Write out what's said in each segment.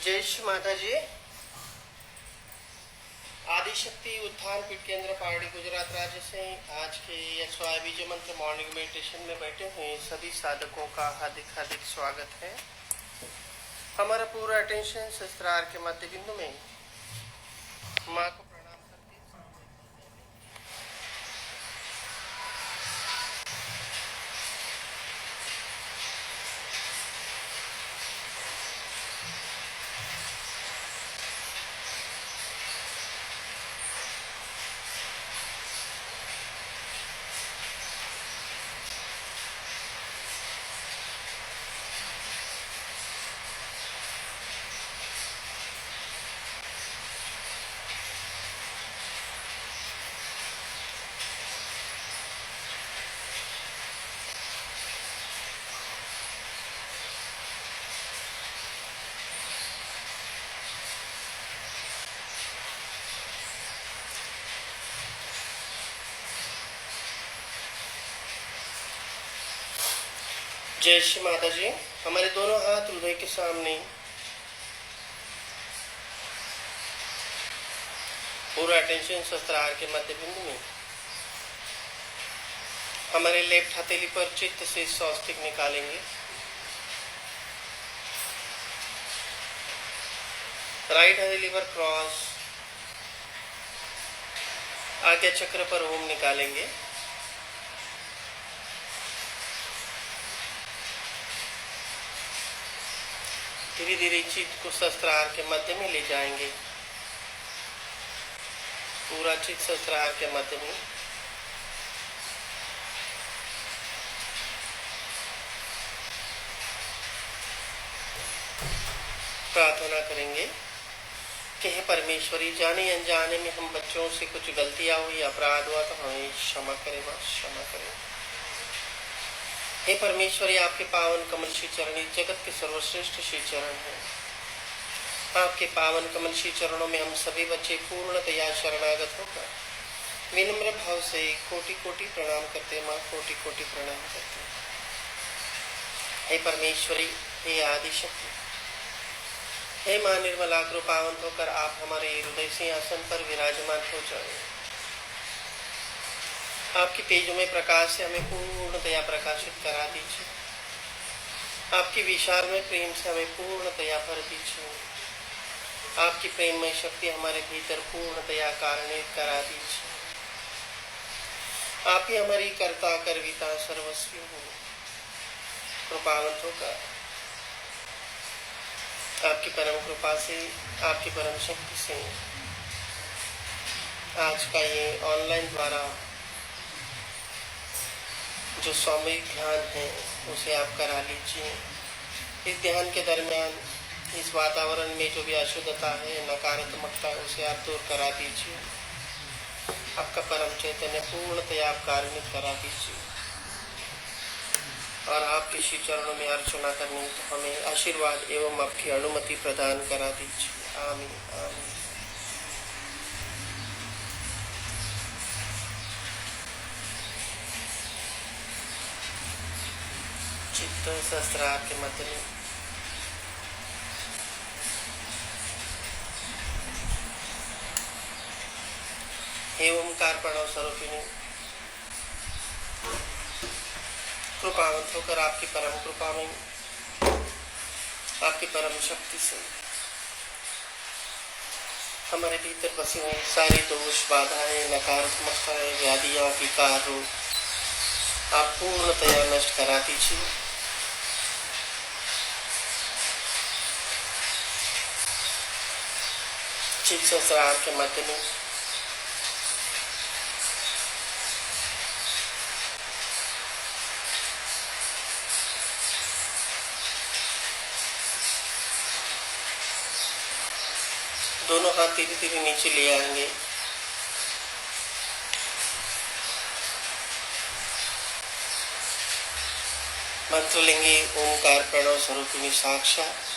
जय श्री माता जी। आदिशक्ति उत्थान पीठ केंद्र पहाड़ी गुजरात राज्य से आज के SY बीज मंत्र मॉर्निंग मेडिटेशन में बैठे हुए सभी साधकों का हार्दिक हार्दिक स्वागत है। हमारा पूरा अटेंशन शस्त्रार के मध्य बिंदु में माँ को प्रणाम करके जय श्री माता जी। हमारे दोनों हाथ हृदय के सामने, पूरा अटेंशन शस्त्रार के मध्य बिंदु में हमारे लेफ्ट हथेली पर चित्त से स्वस्तिक निकालेंगे। राइट हथेली पर क्रॉस, आज्ञा चक्र पर ओम निकालेंगे। धीरे धीरे चित्त को शस्त्रार के मध्य में ले जाएंगे। पूरा चित्त शस्त्रार के मध्य में प्रार्थना करेंगे कि हे परमेश्वरी, जाने अनजाने में हम बच्चों से कुछ गलतियां हुई, अपराध हुआ तो हमें क्षमा करें, मां क्षमा करें। हे परमेश्वरी, आपके पावन कमल श्री चरण जगत के सर्वश्रेष्ठ श्री चरण हैं। आपके पावन कमल श्री चरणों में हम सभी बच्चे पूर्णतया शरणागत होकर विनम्र भाव से कोटि कोटि प्रणाम करते, माँ कोटि कोटि प्रणाम करते। हे परमेश्वरी, हे आदिशक्ति, हे माँ निर्मला, कृपावंत होकर आप हमारे हृदय सिंहासन पर विराजमान हो जाए। आपकी तेजोमय प्रकाश से हमें पूर्णतया प्रकाशित करा दीजिए। आपकी विशाल में प्रेम से हमें पूर्णतया भर दीजिए। आपकी प्रेममय शक्ति हमारे भीतर पूर्णतया कार्यान्वित करा दीजिए। आप ही हमारी कर्ता कर्विता सर्वस्वी हो। कृपावंत होकर आपकी परम कृपा से, आपकी परम शक्ति से आज का ये ऑनलाइन द्वारा जो सामूहिक ध्यान है उसे आप करा लीजिए। इस ध्यान के दरमियान इस वातावरण में जो भी अशुद्धता है, नकारात्मकता है, उसे आप दूर करा दीजिए। आपका परम चैतन्य पूर्णतया आप कार्यान्वित करा दीजिए और आपके श्री चरणों में अर्चना करनी तो हमें आशीर्वाद एवं आपकी अनुमति प्रदान करा दीजिए। आमीन आमीन। चित्त शस्त्रार के मध्य में हे ओमकार प्रणव स्वरूपिणी, कृपावंत होकर आपकी परम कृपा में, आपकी परम शक्ति से हमारे भीतर बसे हुए सारे दोष, बाधाएं, नकारात्मकताएं, व्याधियां, विकार रोग आप पूर्णतया नष्ट करा दीजिए। चित्त शस्त्रार के मध्य में दोनों हाथ धीरे धीरे नीचे ले आएंगे। मंत्र लेंगे ओमकार प्रणव स्वरूपिणी साक्षात।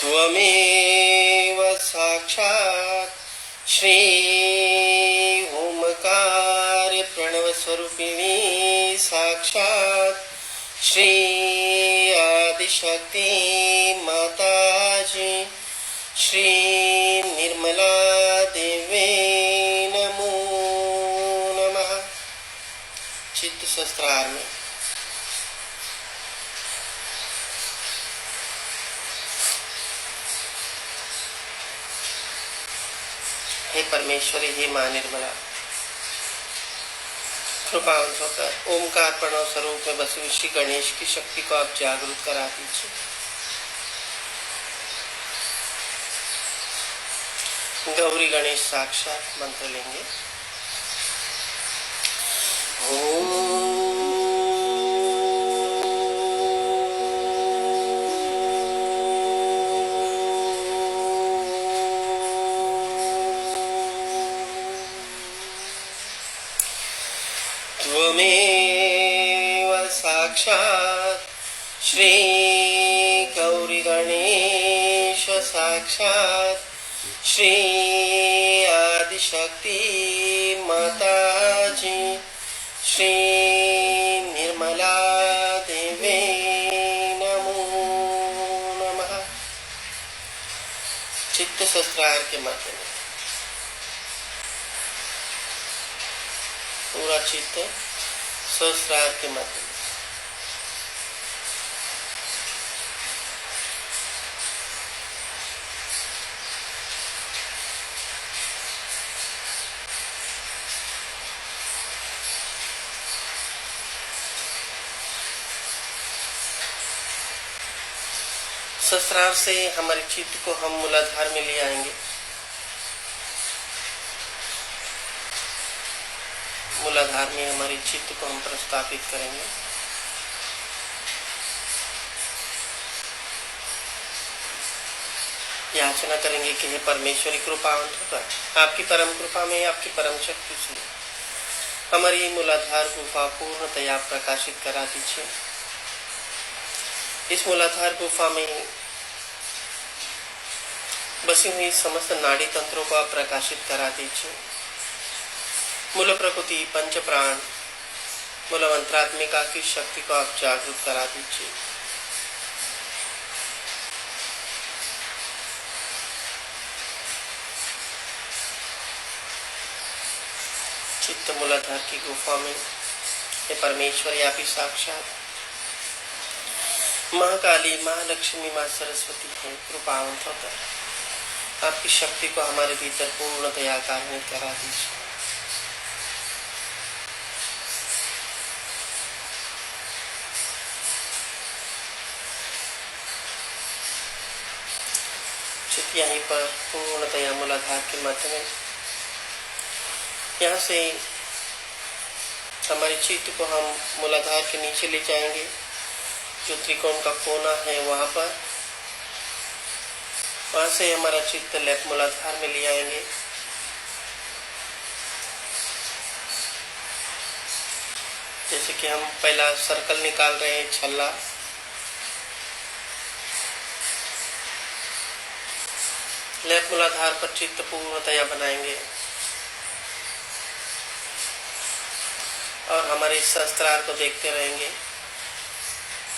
त्वमेव साक्षात् श्री ओमकार प्रणव स्वरूपिणी साक्षात् श्री आदिशक्ति माताजी श्री निर्मला देवी नमो नमः। चित्त शस्त्रार में हे परमेश्वरी, हे मां निर्मला, कृपावंत होकर ओमकार प्रणव स्वरूप में बसे श्री गणेश की शक्ति को आप जागरूक करा दीजिए। गौरी गणेश साक्षात मंत्र लेंगे। त्वमेव साक्षात् श्री गौरी गणेश साक्षात् श्री आदिशक्ति माताजी श्री निर्मला देवी नमो नमः। चित्त शस्त्रार के माध्यम पूरा चित्त सहस्रार के माध्यम सहस्रार से हमारे चित्त को हम मूलाधार में ले आएंगे। मूलाधार में हमारे चित्त को हम प्रस्थापित करेंगे। याचना करेंगे कि हे परमेश्वरी, कृपावंत होकर आपकी परम कृपा में, आपकी परम शक्ति से हमारी मूलाधार गुफा पूर्णतया प्रकाशित करा दीजिए। इस मूलाधार गुफा में बसी हुई समस्त नाड़ी तंत्रों को आप प्रकाशित करा दीजिए। मूल प्रकृति, पंच प्राण, मूल मंत्रात्मिका की शक्ति को आप जागरूक करा दीजिए। चित्त मूलाधार की गुफा में ये परमेश्वरी आप ही साक्षात माँ काली, माँ लक्ष्मी, माँ सरस्वती है। कृपावंत होकर आपकी शक्ति को हमारे भीतर पूर्णतया कार्यान्वित करा दीजिए। चित्त यहीं पर पूर्णतया मूलाधार के माध्यम में यहाँ से हमारे चित्त को हम मूलाधार के नीचे ले जाएंगे। जो त्रिकोण का कोना है वहां पर, वहां से हमारा चित्त लेफ्ट मूलाधार में ले आएंगे। जैसे कि हम पहला सर्कल निकाल रहे हैं, छल्ला, लेफ्ट मूलाधार पर चित्त पूर्णतया बनाएंगे और हमारे इस शस्त्रार को देखते रहेंगे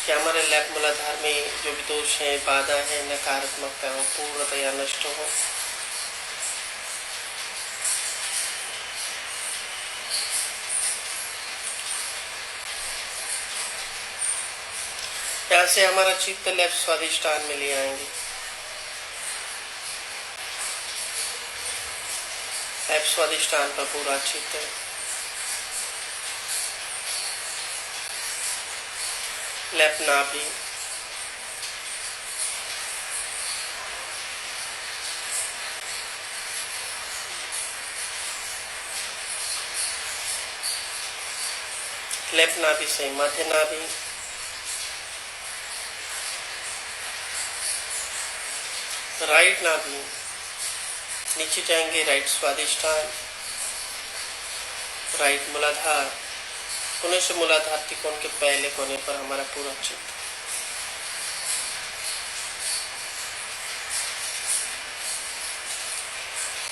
कि हमारे लेफ्ट मूलाधार में जो भी दोष है, बाधा है, नकारात्मकता है, वो पूर्णतया नष्ट हो। यहाँ से हमारा चित्त लेफ्ट स्वादिष्टान में ले आएंगे। लेफ्ट स्वादिष्टान पर पूरा चित्त लेफ्ट नाभि, लेफ्ट नाभि से मध्य नाभि, राइट नाभि, नीचे जाएंगे राइट स्वादिष्टान, राइट मूलाधार, पुनः से मूलाधार त्रिकोण के पहले कोने पर हमारा पूरा चित्त।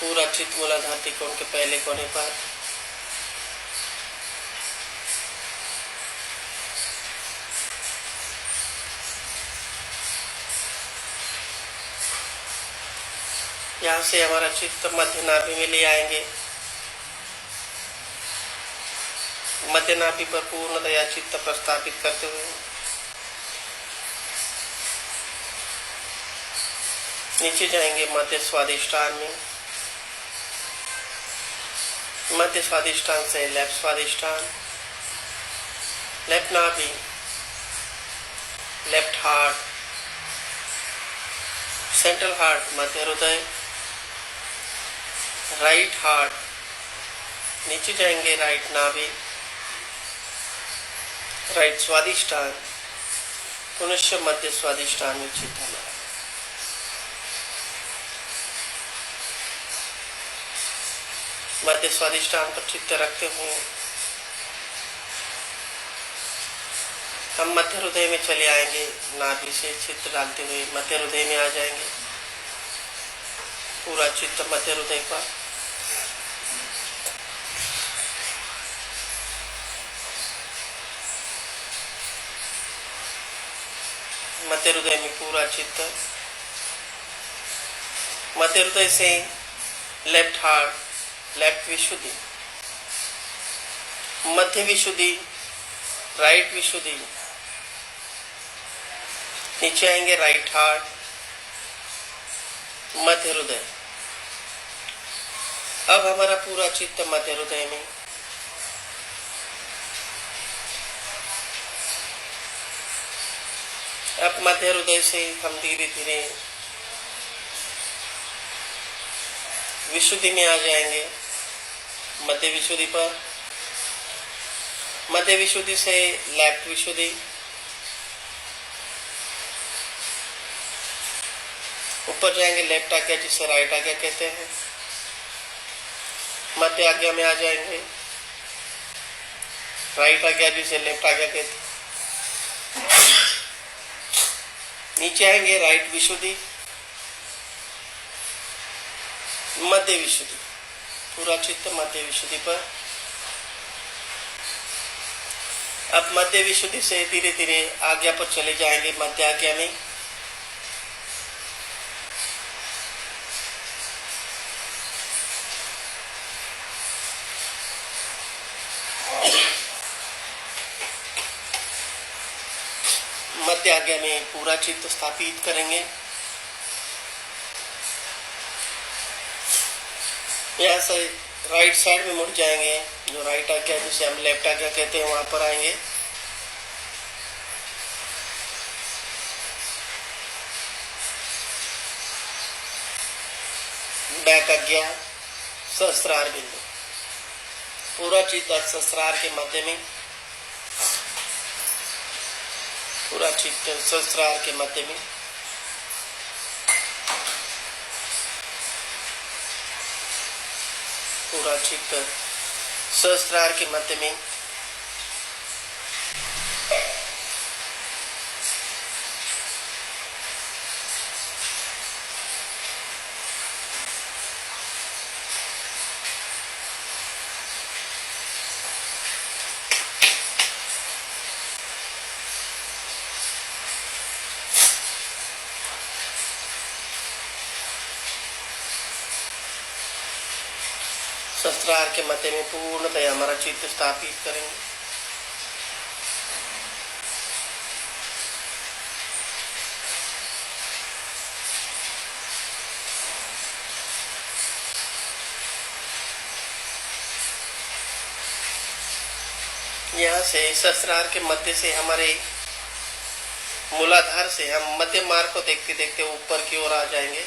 पूरा चित्त मूलाधार त्रिकोण के पहले कोने पर, यहाँ से हमारा चित्त मध्य नाभि में ले आएंगे। मध्य नाभि पर पूर्णतया चित्त प्रस्थापित करते हुए नीचे जाएंगे मध्य स्वादिष्ठान में। मध्य स्वादिष्ठान से लेफ्ट स्वादिष्ठान, लेफ्ट नाभि, लेफ्ट हार्ट, सेंट्रल हार्ट, मध्य हृदय, राइट हार्ट, नीचे जाएंगे राइट नाभि, राइट स्वादिष्ठान, पुनश्च मध्य स्वादिष्ठान में चित्त हमारा। मध्य स्वादिष्ठान पर चित्त रखते हुए हम मध्य हृदय में चले आएंगे। नाभि से चित्त डालते हुए मध्य हृदय में आ जाएंगे। पूरा चित्त मध्य हृदय पर, मध्य हृदय में पूरा चित्त, मध्य हृदय से लेफ्ट हार्ट, लेफ्ट विशुद्धि, मध्य विशुद्धि, राइट विशुद्धि, नीचे आएंगे राइट हार्ट, मध्य हृदय। अब हमारा पूरा चित्त मध्य हृदय में। अब मध्य हृदय से हम धीरे धीरे विशुद्धि में आ जाएंगे। मध्य विशुद्धि पर, मध्य विशुद्धि से लेफ्ट विशुद्धि, ऊपर जाएंगे लेफ्ट आज्ञा जिसे राइट आज्ञा कहते हैं। मध्य आज्ञा में आ जाएंगे राइट आज्ञा जिसे लेफ्ट आज्ञा कहते हैं। नीचे आएंगे राइट विशुद्धि, मध्य विशुद्धि, पूरा चित्त मध्य विशुद्धि पर। अब मध्य विशुद्धि से धीरे धीरे आज्ञा पर चले जाएंगे मध्य आज्ञा में। मध्य आज्ञा में पूरा चित्त स्थापित करेंगे। यहाँ से राइट साइड में मुड़ जाएंगे, जो राइट आज्ञा जिसे हम लेफ्ट आज्ञा कहते हैं वहां पर आएंगे। बैक आज्ञा सहस्त्रार बिंदु, पूरा चित्त सहस्त्रार के मध्य में, पूरा चित्त सहस्त्रार के मध्य में। पूरा चित्त सहस्त्रार के मध्य में। सहस्त्रार के मध्य में पूर्णतः हमारा चित्त स्थापित करेंगे। यहाँ से सहस्त्रार के मध्य से हमारे मूलाधार से हम मध्य मार्ग को देखते देखते ऊपर की ओर आ जाएंगे।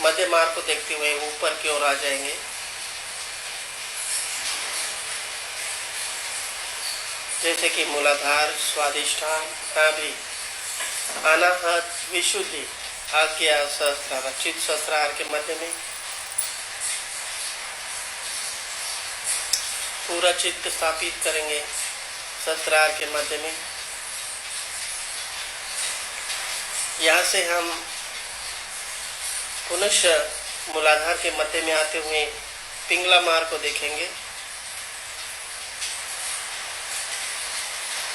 मध्य मार्ग को देखते हुए ऊपर की ओर आ जाएंगे। जैसे कि मूलाधार, स्वादिष्ठान, नाभि, अनाहत, विशुद्धि, आज्ञा, सहस्त्रार, चित्त सहस्त्रार के मध्य में पूरा चित्त स्थापित करेंगे। सहस्त्रार के मध्य में यहाँ से हम पुनश्च मूलाधार के मध्य में आते हुए पिंगला मार्ग को देखेंगे,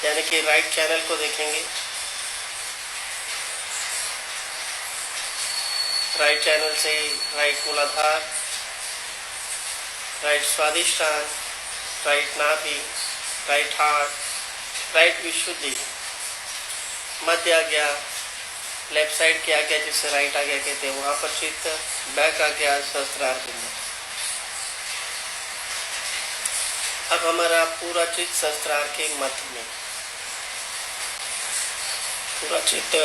यानी कि राइट चैनल को देखेंगे। राइट चैनल से राइट मूलाधार, राइट स्वादिष्टान, राइट नाभि, राइट हार्ट, राइट विशुद्धि, मध्य आ गया, लेफ्ट साइड के आ गया जिसे राइट आ गया कहते हैं, वहां पर चित्त, बैक आ गया सहस्त्रार बिंदु। अब हमारा पूरा चित्त सहस्त्रार के मध्य में, पूरा चित्त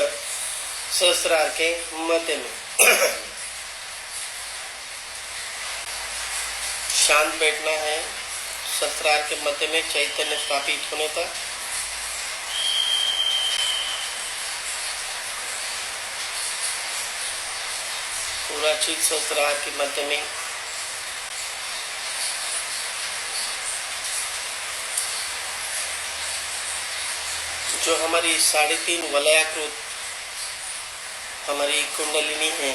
सहस्त्रार के मध्य में शांत बैठना है। सहस्त्रार के मध्य में चैतन्य स्थापित होने तक पूरा चित्त सहस्त्रार के मध्य में जो हमारी 3.5 वलयाकृत हमारी कुंडलिनी है,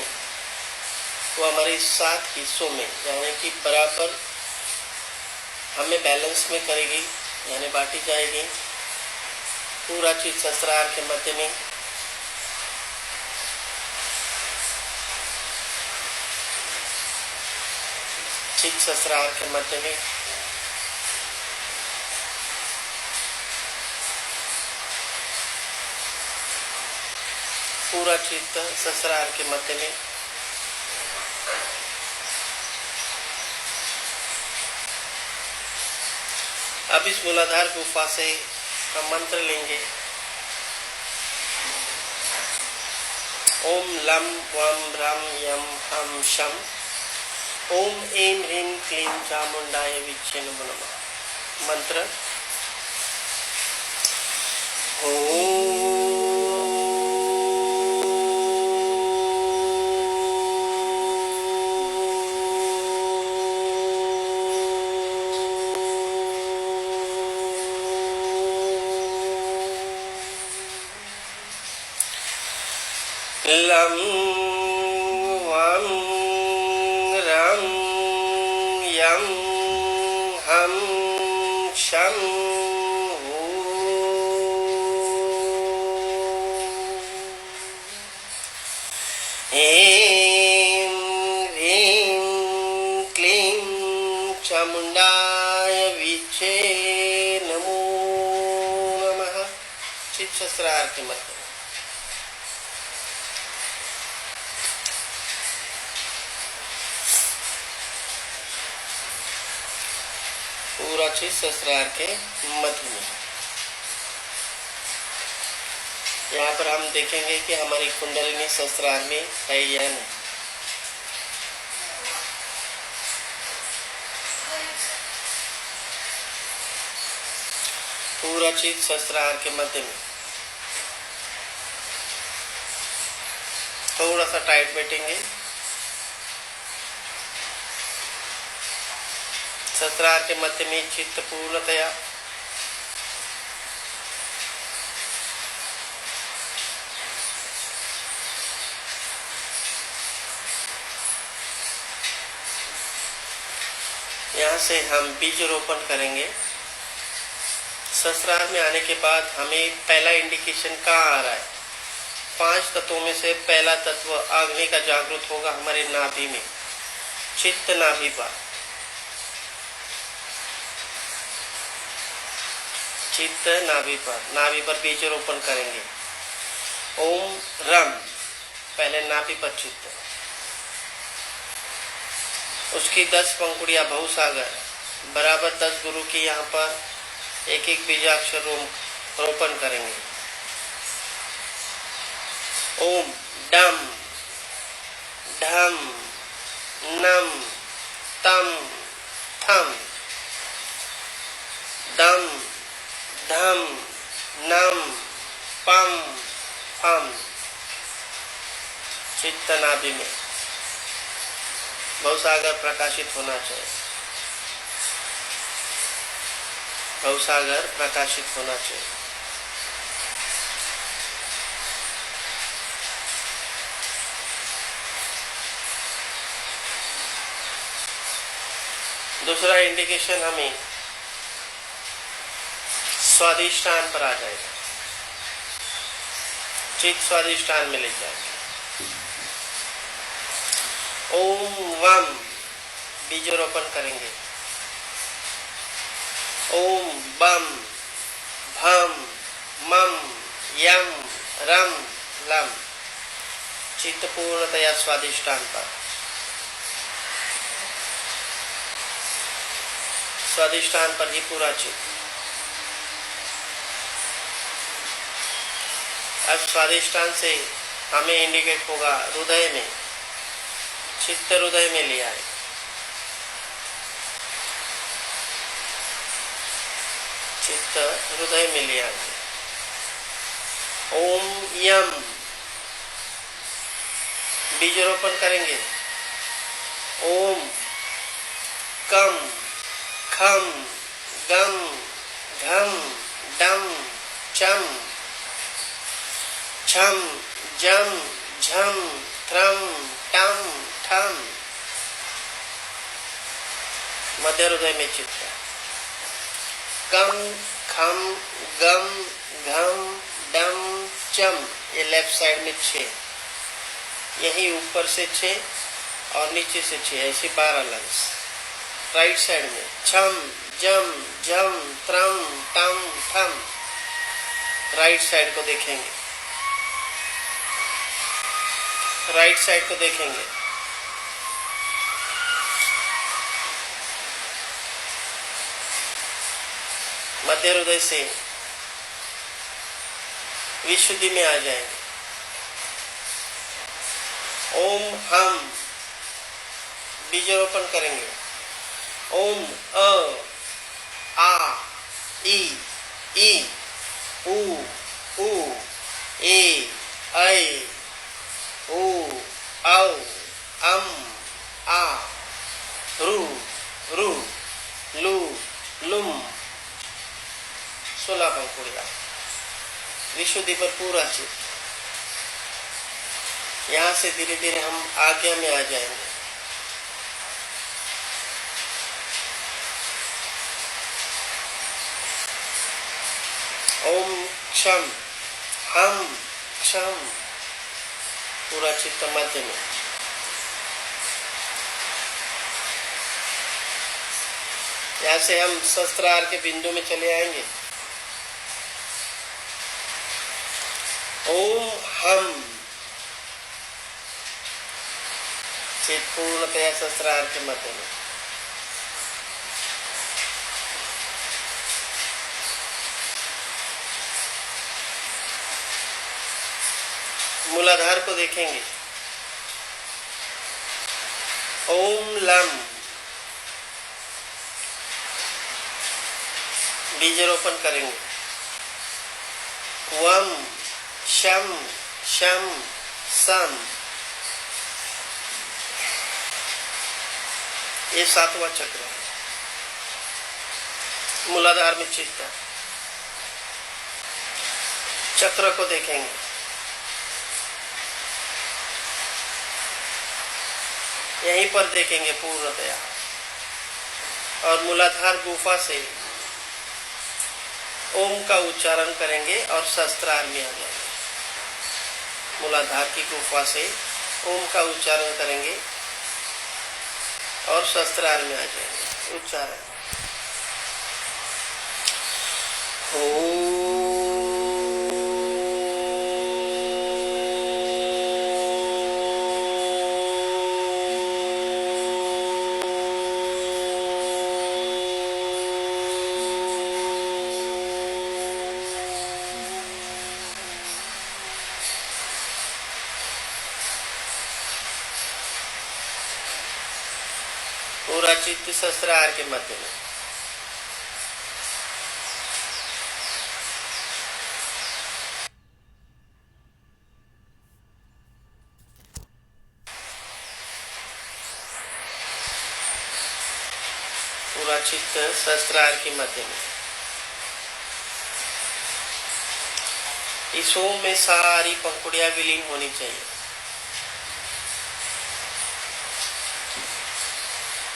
वो हमारे 7 हिस्सों में यानी कि बराबर हमें बैलेंस में करेगी, यानी बांटी जाएगी। पूरा चित्त सहस्त्रार के मध्य में चित्त सहस्त्रार के मध्य में पूरा चित्त सहस्त्रार के मध्य में अब इस मूलाधार गुफा से हम मंत्र लेंगे। ओम लम वम रम यम हम शम ओम ऐं ह्रीं क्लीं चामुंडाय विच्चे नमो नमः। मंत्र लम वम रम यम हम शम ऐं ह्रीं क्लीं चामुंडाय विच्चे नमो नमः। चित्त सहस्त्रार के मध्य पूरा चित्त सहस्त्रार के मध्य में यहाँ पर हम देखेंगे कि हमारी कुंडलिनी सहस्त्रार में है या नहीं। पूरा चित्त सहस्त्रार के मध्य में थोड़ा सा टाइट बैठेंगे। सहस्त्रार के मध्य में चित्त पूर्णतया यहाँ से हम बीज रोपण करेंगे। सहस्त्रार में आने के बाद हमें पहला इंडिकेशन कहाँ आ रहा है? 5 तत्वों में से पहला तत्व अग्नि का जागृत होगा हमारे नाभि में, चित्त नाभि पर। चित्त नाभि पर बीज रोपण करेंगे। ओम रम, पहले नाभि पर चित्त, उसकी 10 पंखुड़ियां भवसागर, बराबर 10 गुरु की यहाँ पर एक एक बीजाक्षर रोपण करेंगे। ओम डम ढम नम तम थम, दम धम नम पम फम। चित्त नाभि में भवसागर प्रकाशित होना चाहिए, भवसागर प्रकाशित होना चाहिए। दूसरा इंडिकेशन हमें स्वादिष्टान पर आ जाएगा, चित्त स्वादिष्टान में ले जाएगा। ओम वम बीजोरोपण करेंगे। ओम बम भम मम यम रम लम, चित्त पूर्णतया स्वादिष्टान पर। स्वादिष्टान पर ही पूरा चित्त। अब स्वादिष्टान से हमें इंडिकेट होगा हृदय में, चित्त हृदय में ले आए। चित्त हृदय में ले आए। ओम यम बीजरोपण करेंगे। ओम कम खम गम घम डम चम छम जम झम थ्रम टम ठम, मध्य हृदय में चित्त। कम खम गम घम डम चम, ये लेफ्ट साइड में 6, यही ऊपर से 6 और नीचे से 6, ऐसे 12 लंग्स। राइट साइड में छम जम झम त्रम टम ठम, राइट साइड को देखेंगे। राइट साइड को देखेंगे। मध्य हृदय से विशुद्धि में आ जाएंगे। ओम हम बीजरोपण करेंगे। ओम अ आ ई उ ए ऐ ओ औ अम आ रु लु लुम, 16 पंखुड़िया। विशुद्धि पर पूरा चित्त। यहाँ से धीरे धीरे हम आज्ञा में आ जाएंगे। ओम क्षम हम क्षम, पूरा चित्त मध्य में। यहाँ से हम सहस्त्रार के बिंदु में चले आएंगे। ओम हम, चित्त पूर्णतया सहस्त्रार के मध्य में। मूलाधार को देखेंगे। ओम लम बीजरोपण करेंगे। वम शम शम सम, ये 7वां चक्र है। मूलाधार में चित्त। चक्र को देखेंगे। यहीं पर देखेंगे पूर्णतया, और मूलाधार गुफा से ओम का उच्चारण करेंगे और सहस्त्रार में आ जाएंगे। मूलाधार की गुफा से ओम का उच्चारण करेंगे और सहस्त्रार में आ जाएंगे। उच्चारण पूरा चित्त सहस्त्रार के मध्य में। पूरा चित्त सहस्त्रार के मध्य में। इस ओम में सारी पंखुड़ियां विलीन होनी चाहिए।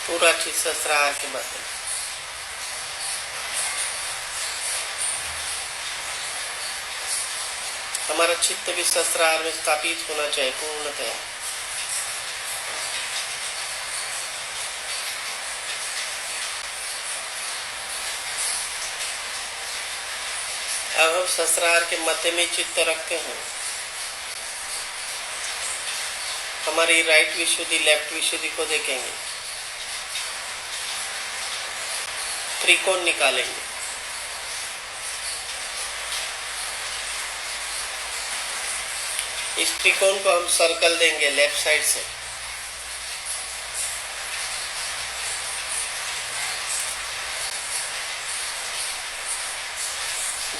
पूरा चीज सहस्त्रार के मध्य में। हमारा चित्त भी सहस्त्रार में स्थापित होना चाहिए पूर्णतया। अब हम सहस्त्रार के मध्य में चित्त रखते हैं। हमारी राइट विशुद्धि लेफ्ट विशुद्धि को देखेंगे, त्रिकोण निकालेंगे। इस त्रिकोण को हम सर्कल देंगे लेफ्ट साइड से।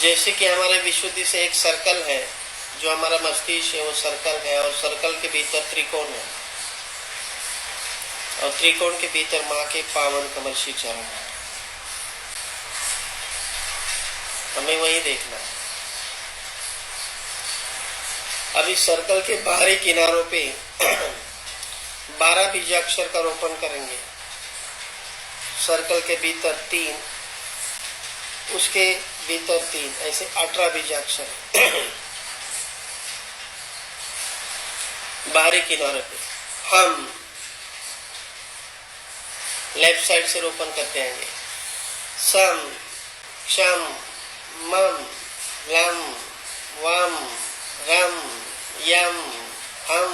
जैसे कि हमारे विशुद्धि से एक सर्कल है, जो हमारा मस्तिष्क है वो सर्कल है, और सर्कल के भीतर त्रिकोण है, और त्रिकोण के भीतर माँ के पावन कमल श्री चरण है। हमें वही देखना है। अभी सर्कल के बाहरी किनारों पे 12 बीजाक्षर का रोपण करेंगे। सर्कल के भीतर 3, उसके भीतर 3, ऐसे 18 बीजाक्षर बाहरी किनारे पे हम लेफ्ट साइड से रोपण करते आएंगे। सम क्षम मम लम वम रम यम हम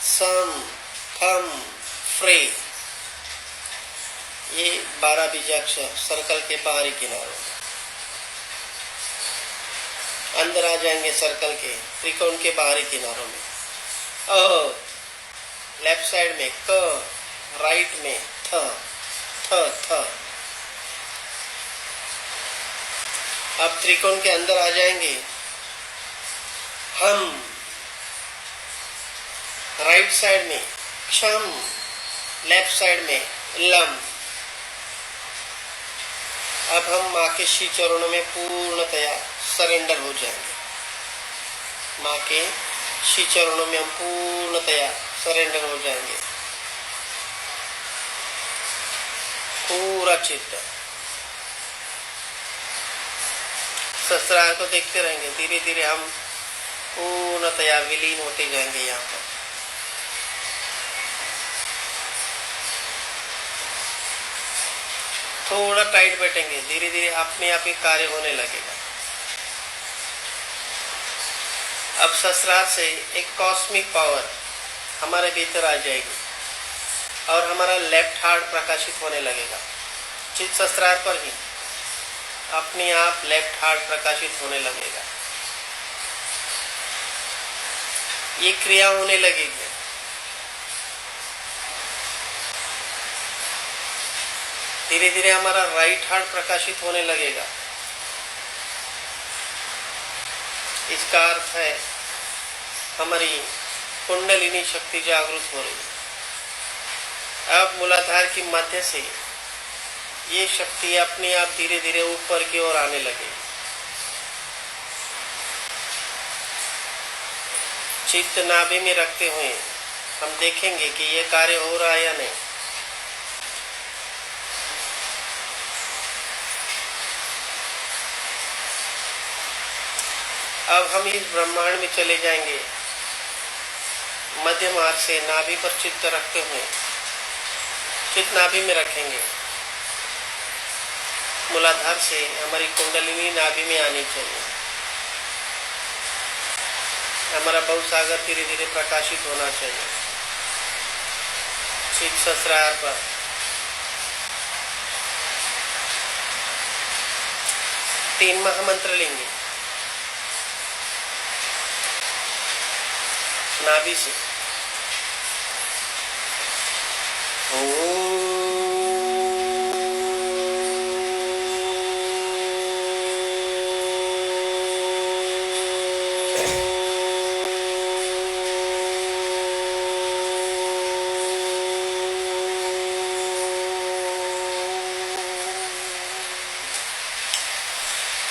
सम थम फ्रे, ये 12 बीजाक्षर सर्कल के बाहरी किनारों अंदर आ जाएंगे। सर्कल के त्रिकोण के बाहरी किनारों में लेफ्ट साइड में क, राइट में थ थ थ। अब त्रिकोण के अंदर आ जाएंगे हम, राइट साइड में क्षम, लेफ्ट साइड में लम। अब हम माँ के श्री चरणों में पूर्णतया सरेंडर हो जाएंगे। माँ के श्री चरणों में हम पूर्णतया सरेंडर हो जाएंगे। पूरा चित्त सहस्त्रार को देखते रहेंगे। धीरे धीरे हम पूर्णतया विलीन होते जाएंगे। यहाँ पर थोड़ा टाइट बैठेंगे, धीरे धीरे अपने आप ही कार्य होने लगेगा। अब सहस्त्रार से एक कॉस्मिक पावर हमारे भीतर आ जाएगी और हमारा लेफ्ट हार्ट प्रकाशित होने लगेगा। चित्त सहस्त्रार पर ही अपने आप लेफ्ट हार्ट प्रकाशित होने लगेगा। ये क्रिया होने लगेगी। धीरे धीरे हमारा राइट हार्ट प्रकाशित होने लगेगा। इसका अर्थ है हमारी कुंडलिनी शक्ति जागृत हो रही है। अब मूलाधार की मध्य से ये शक्ति अपने आप धीरे धीरे ऊपर की ओर आने लगेगी। चित्त नाभि में रखते हुए हम देखेंगे कि ये कार्य हो रहा है या नहीं। अब हम इस ब्रह्मांड में चले जाएंगे। मध्य मार्ग से नाभि पर चित्त रखते हुए चित्त नाभि में रखेंगे। मूलाधार से हमारी कुंडलिनी नाभि में आनी चाहिए। हमारा भवसागर धीरे धीरे प्रकाशित होना चाहिए। चित्त सहस्त्रार पर तीन महामंत्र लेंगे नाभि से।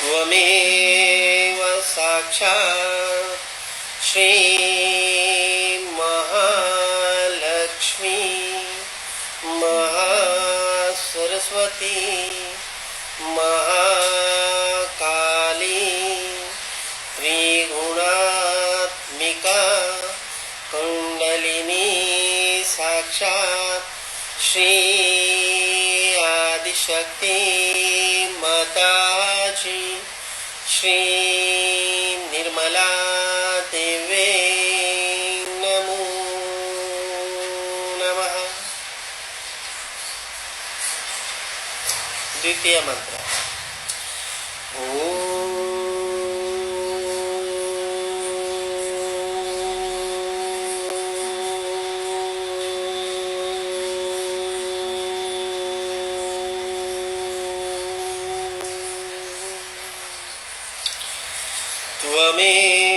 त्वमेव साक्षात् श्री महालक्ष्मी महामाया शक्ति महाकाली त्रिगुणात्मिका कुंडलिनी साक्षात् श्री आदिशक्ति माताजी श्री निर्मला देवे नमो नमः। द्वितीय मंत्र। त्वमेव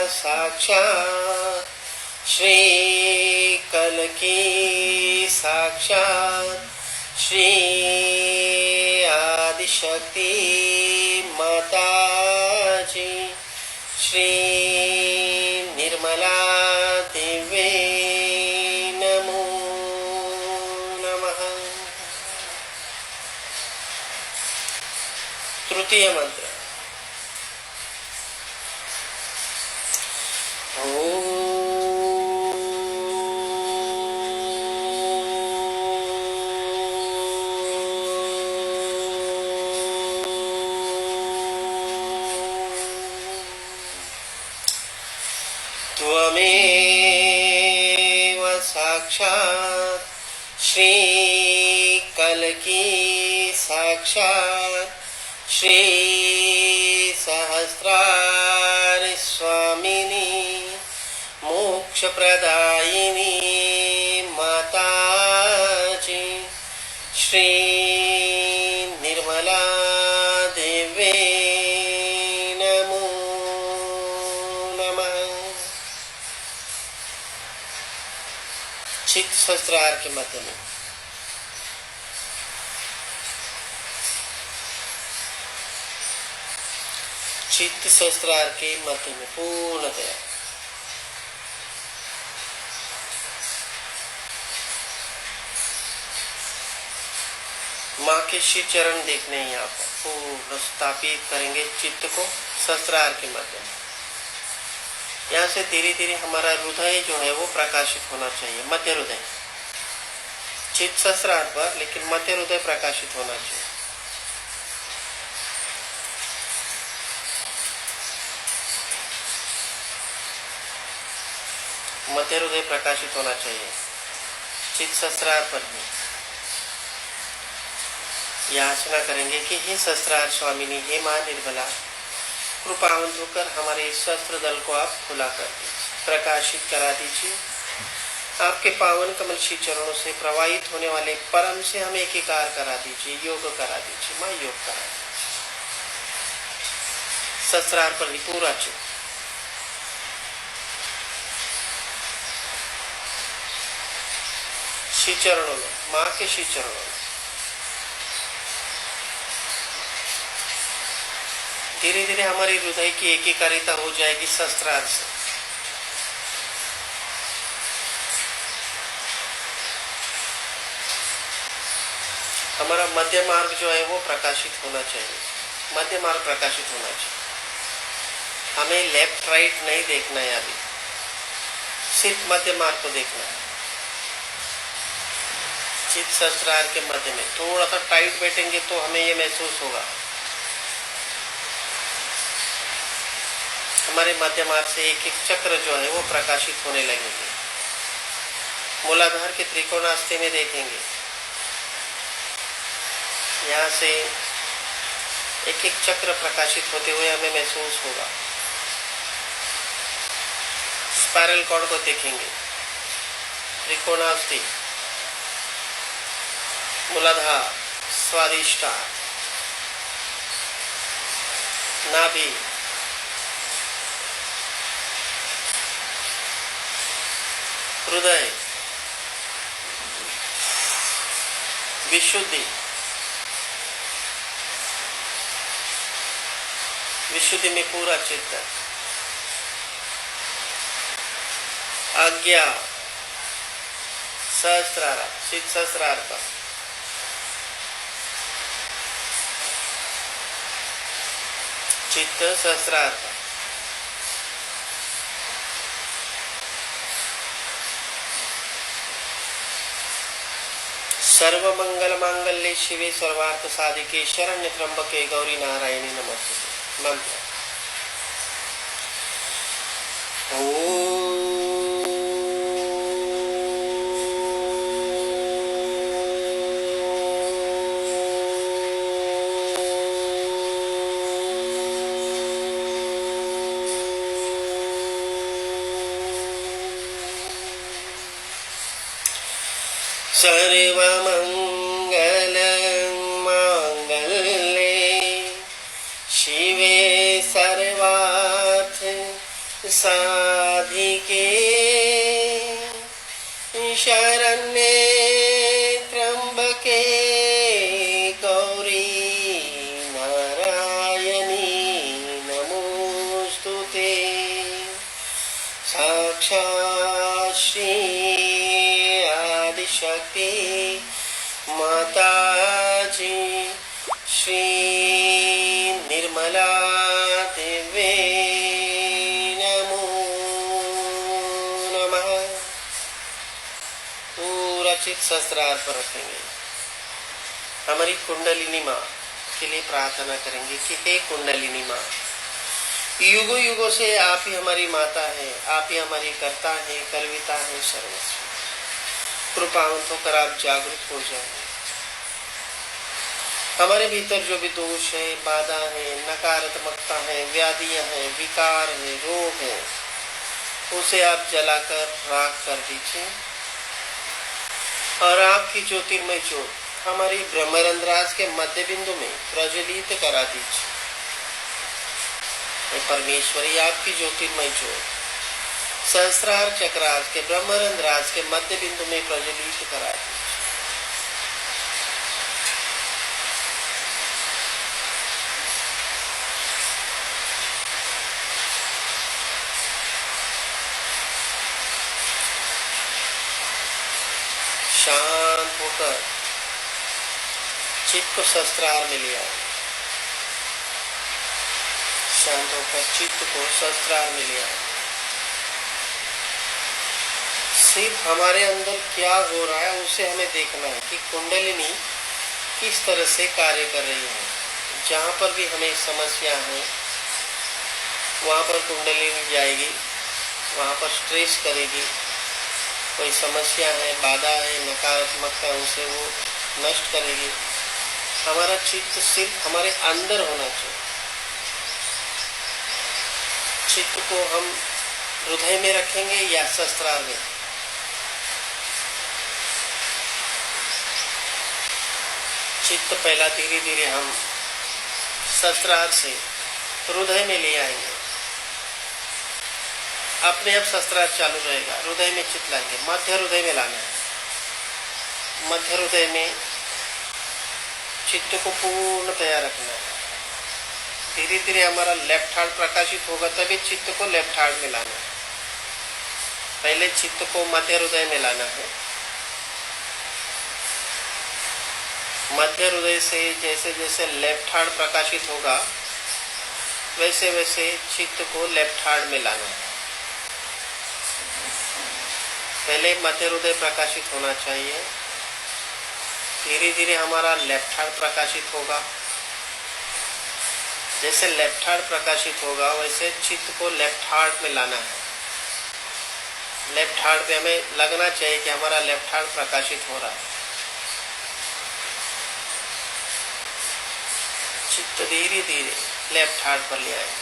साक्षात् श्री कल्की साक्षात् श्री आदिशक्ति माताजी श्री निर्मला देवे नमो नमः। तृतीय मंत्र। त्वमेव साक्षात् श्री कल्की साक्षात् श्री सहस्रार स्वामिनी मोक्ष प्रदायिनी माताजी श्री निर्मला देवे नमो नमः। चित्त सहस्रार के मध्य में चित्त सहस्रार के मध्य में पूर्णतया माँ के श्री चरण देखने हैं। यहाँ पर पूर्ण स्थापित करेंगे चित्त को सहस्रार के मध्य में। यहाँ से धीरे धीरे हमारा हृदय जो है वो प्रकाशित होना चाहिए, मध्य हृदय। चित्त सहस्रार पर, लेकिन मध्य हृदय प्रकाशित होना चाहिए। मध्य हृदय प्रकाशित होना चाहिए चित्त सहस्रार पर भी। याचना करेंगे कि हे सहस्रार स्वामिनी, हे माँ निर्मला, कृपावंत होकर हमारे इस शस्त्र दल को आप खुला कर दीजिए, प्रकाशित करा दीजिए। आपके पावन कमल श्री चरणों से प्रवाहित होने वाले परम से हमें एकीकार करा दीजिए, योग करा दीजिए, माँ योग करा दीजिए। सहस्रार पर ही पूरा चित्त। श्री चरणों में, माँ के श्री चरणों में धीरे धीरे हमारी हृदय की एकीकारिता हो जाएगी सहस्रार से। हमारा मध्य मार्ग जो है वो प्रकाशित होना चाहिए, मध्य मार्ग प्रकाशित होना चाहिए। हमें लेफ्ट राइट नहीं देखना है अभी, सिर्फ मध्य मार्ग को देखना है। चित्त सहस्रार के मध्य में थोड़ा सा टाइट बैठेंगे तो हमें ये महसूस होगा हमारे मध्य मार्ग से एक एक चक्र जो है वो प्रकाशित होने लगेंगे। मूलाधार के त्रिकोणास्ति में देखेंगे, यहाँ से एक एक चक्र प्रकाशित होते हुए हमें महसूस होगा। स्पाइरल कॉर्ड को देखेंगे, त्रिकोणास्ति, मूलाधार, स्वादिष्टान, नाभि, हृदय, विशुद्धि, विशुद्धि में पूरा चित्त, आज्ञा, सहस्रार, चित्त सहस्रार का चित्त सहस्रार्थ। सर्वमंगल मांगल्ये शिवे सर्वार्थ साधिके शरण्य त्र्यंबके गौरी नारायणी नमस्ते। मंत्र। सर्वमंगल मांगल्ये शिवे सर्वार्थ साधिके शरण्ये त्र्यंबके गौरी नारायणी नमोस्तुते। साक्षात् श्री शक्ति माताजी श्री निर्मला देवी नमो नमः। पूरा चित्त सहस्त्रार पर रखेंगे। हमारी कुंडलिनी माँ के लिए प्रार्थना करेंगे कि हे कुंडलिनी माँ, युगों युगों से आप ही हमारी माता है, आप ही हमारी कर्ता है, कर्विता है, सर्वस्व। कृपावंत होकर आप जागृत हो जाए। हमारे भीतर जो भी दोष है, बाधा है, नकारात्मकता है, व्याधियां हैं, विकार है, रोग है, उसे आप जलाकर राख कर दीजिए और आपकी ज्योतिर्मय ज्योत हमारी ब्रह्मरंध्रास के मध्य बिंदु में प्रज्वलित करा दीजिए। परमेश्वरी आपकी ज्योतिर्मय ज्योत सहस्रार चक्रार्थ के ब्रह्मरंध्रास के मध्य बिंदु में प्रज्वलित करा दीजिए। शांत होकर चित्त को सहस्त्रार में लिया। शांत होकर चित्त को सहस्त्रार में लिया। सिर्फ हमारे अंदर क्या हो रहा है उसे हमें देखना है कि कुंडलिनी किस तरह से कार्य कर रही है। जहाँ पर भी हमें समस्या है वहाँ पर कुंडलिनी जाएगी, वहाँ पर स्ट्रेस करेगी। कोई समस्या है, बाधा है, नकारात्मकता है, उसे वो नष्ट करेगी। हमारा चित्त सिर्फ हमारे अंदर होना चाहिए। चित्त को हम हृदय में रखेंगे या सहस्त्रार में। चित्त पहला धीरे धीरे हम सहस्त्रार से हृदय में ले आएंगे। अपने आप सहस्त्रार चालू रहेगा। हृदय में चित्त लाएंगे, मध्य हृदय में लाना है। मध्य हृदय में चित्त को पूर्णतया रखना है। धीरे धीरे हमारा लेफ्ट हार्ट प्रकाशित होगा, तभी चित्त को लेफ्ट हार्ट में लाना है। पहले चित्त को मध्य हृदय में लाना है। मध्य हृदय से जैसे जैसे लेफ्ट हार्ट प्रकाशित होगा वैसे वैसे चित्त को लेफ्ट हार्ट में लाना है। पहले मध्य हृदय प्रकाशित होना चाहिए, धीरे धीरे हमारा लेफ्ट हार्ट प्रकाशित होगा। जैसे लेफ्ट हार्ट प्रकाशित होगा वैसे चित्त को लेफ्ट हार्ट में लाना है। लेफ्ट हार्ट पे हमें लगना चाहिए कि हमारा लेफ्ट हार्ट प्रकाशित हो रहा है। चित्त धीरे धीरे लेफ्ट हार्ट पर ले आएंगे।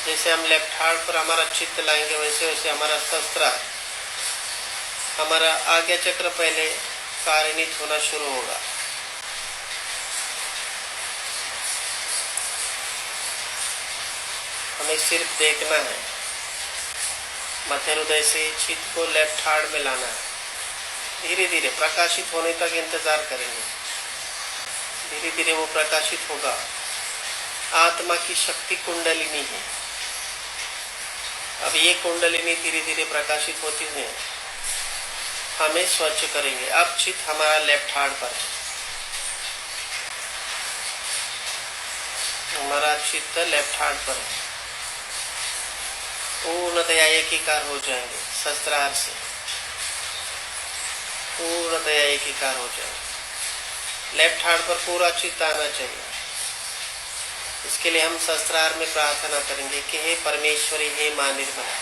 जैसे हम लेफ्ट हार्ट पर हमारा चित्त लाएंगे वैसे वैसे हमारा सहस्त्रार, हमारा आज्ञा चक्र पहले कार्यान्वित होना शुरू होगा। हमें सिर्फ देखना है। मध्य हृदय से चित्त को लेफ्ट हार्ट में लाना है। धीरे धीरे प्रकाशित होने तक इंतजार करेंगे। धीरे धीरे वो प्रकाशित होगा। आत्मा की शक्ति कुंडलिनी है। अब ये कुंडलिनी धीरे धीरे प्रकाशित होती है, हमें स्वच्छ करेंगे। अब चित्त हमारा लेफ्ट हार्ट पर है। हमारा चित्त लेफ्ट हार्ट पर है, पूर्णतया एकीकार हो जाएंगे सहस्त्रार से, पूर्णतया एकीकार हो जाएंगे। लेफ्ट हार्ट पर पूरा चित्त आना चाहिए। इसके लिए हम सहस्त्रार में प्रार्थना करेंगे कि हे परमेश्वरी, हे मां निर्मला,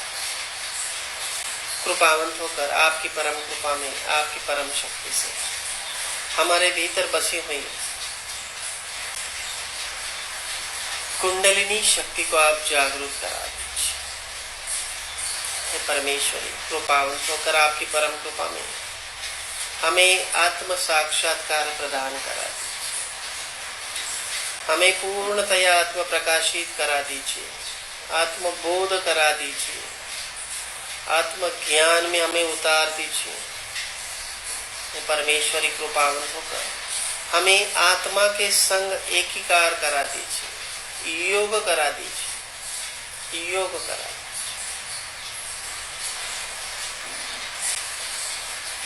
कृपावंत होकर आपकी परम कृपा में, आपकी परम शक्ति से हमारे भीतर बसी हुई कुंडलिनी शक्ति को आप जागरूक करा दीजिए। हे परमेश्वरी, कृपावंत होकर आपकी परम कृपा में हमें आत्म साक्षात्कार प्रदान करा दीजिए, हमें पूर्णतया आत्म प्रकाशित करा दीजिए, आत्मबोध करा दीजिए, आत्म ज्ञान में हमें उतार दीजिए। परमेश्वरी, कृपावंत होकर हमें आत्मा के संग एकीकार करा दीजिए, योग करा दीजिए, योग करा दीजिए।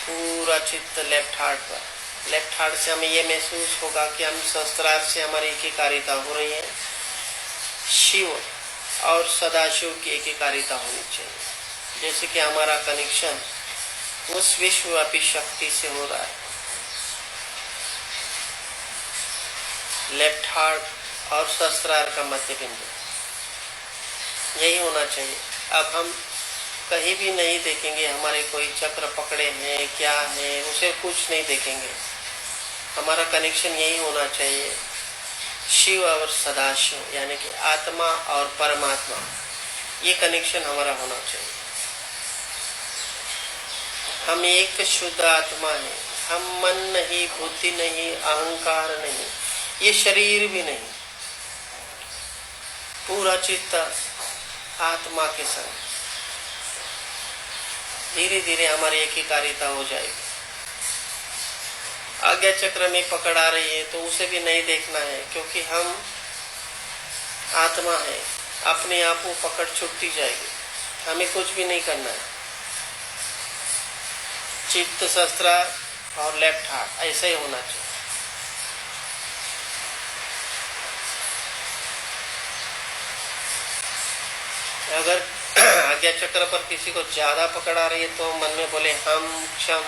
पूरा चित्त लेफ्ट हार्ट पर, लेफ्ट हार्ट से हमें यह महसूस होगा कि हम सहस्त्रार से हमारी एकीकारिता हो रही है। शिव और सदाशिव की एकीकारिता होनी चाहिए, जैसे कि हमारा कनेक्शन उस विश्वव्यापी शक्ति से हो रहा है। लेफ्ट हार्ट और सहस्त्रार का मध्य बिंदु यही होना चाहिए। अब हम कहीं भी नहीं देखेंगे हमारे कोई चक्र पकड़े हैं क्या है, उसे कुछ नहीं देखेंगे। हमारा कनेक्शन यही होना चाहिए, शिव और सदाशिव, यानी कि आत्मा और परमात्मा, ये कनेक्शन हमारा होना चाहिए। हम एक शुद्ध आत्मा है, हम मन नहीं, बुद्धि नहीं, अहंकार नहीं, ये शरीर भी नहीं। पूरा चित्त आत्मा के संग धीरे धीरे हमारी एकीकारिता हो जाएगी। आज्ञा चक्र में पकड़ आ रही है तो उसे भी नहीं देखना है, क्योंकि हम आत्मा है, अपने आप को पकड़ छूटती जाएगी, हमें कुछ भी नहीं करना है। चित्त, सहस्त्रार और लेफ्ट हार्ट ऐसा ही होना चाहिए। अगर आज्ञा चक्र पर किसी को ज्यादा पकड़ आ रही है तो मन में बोले हम क्षम,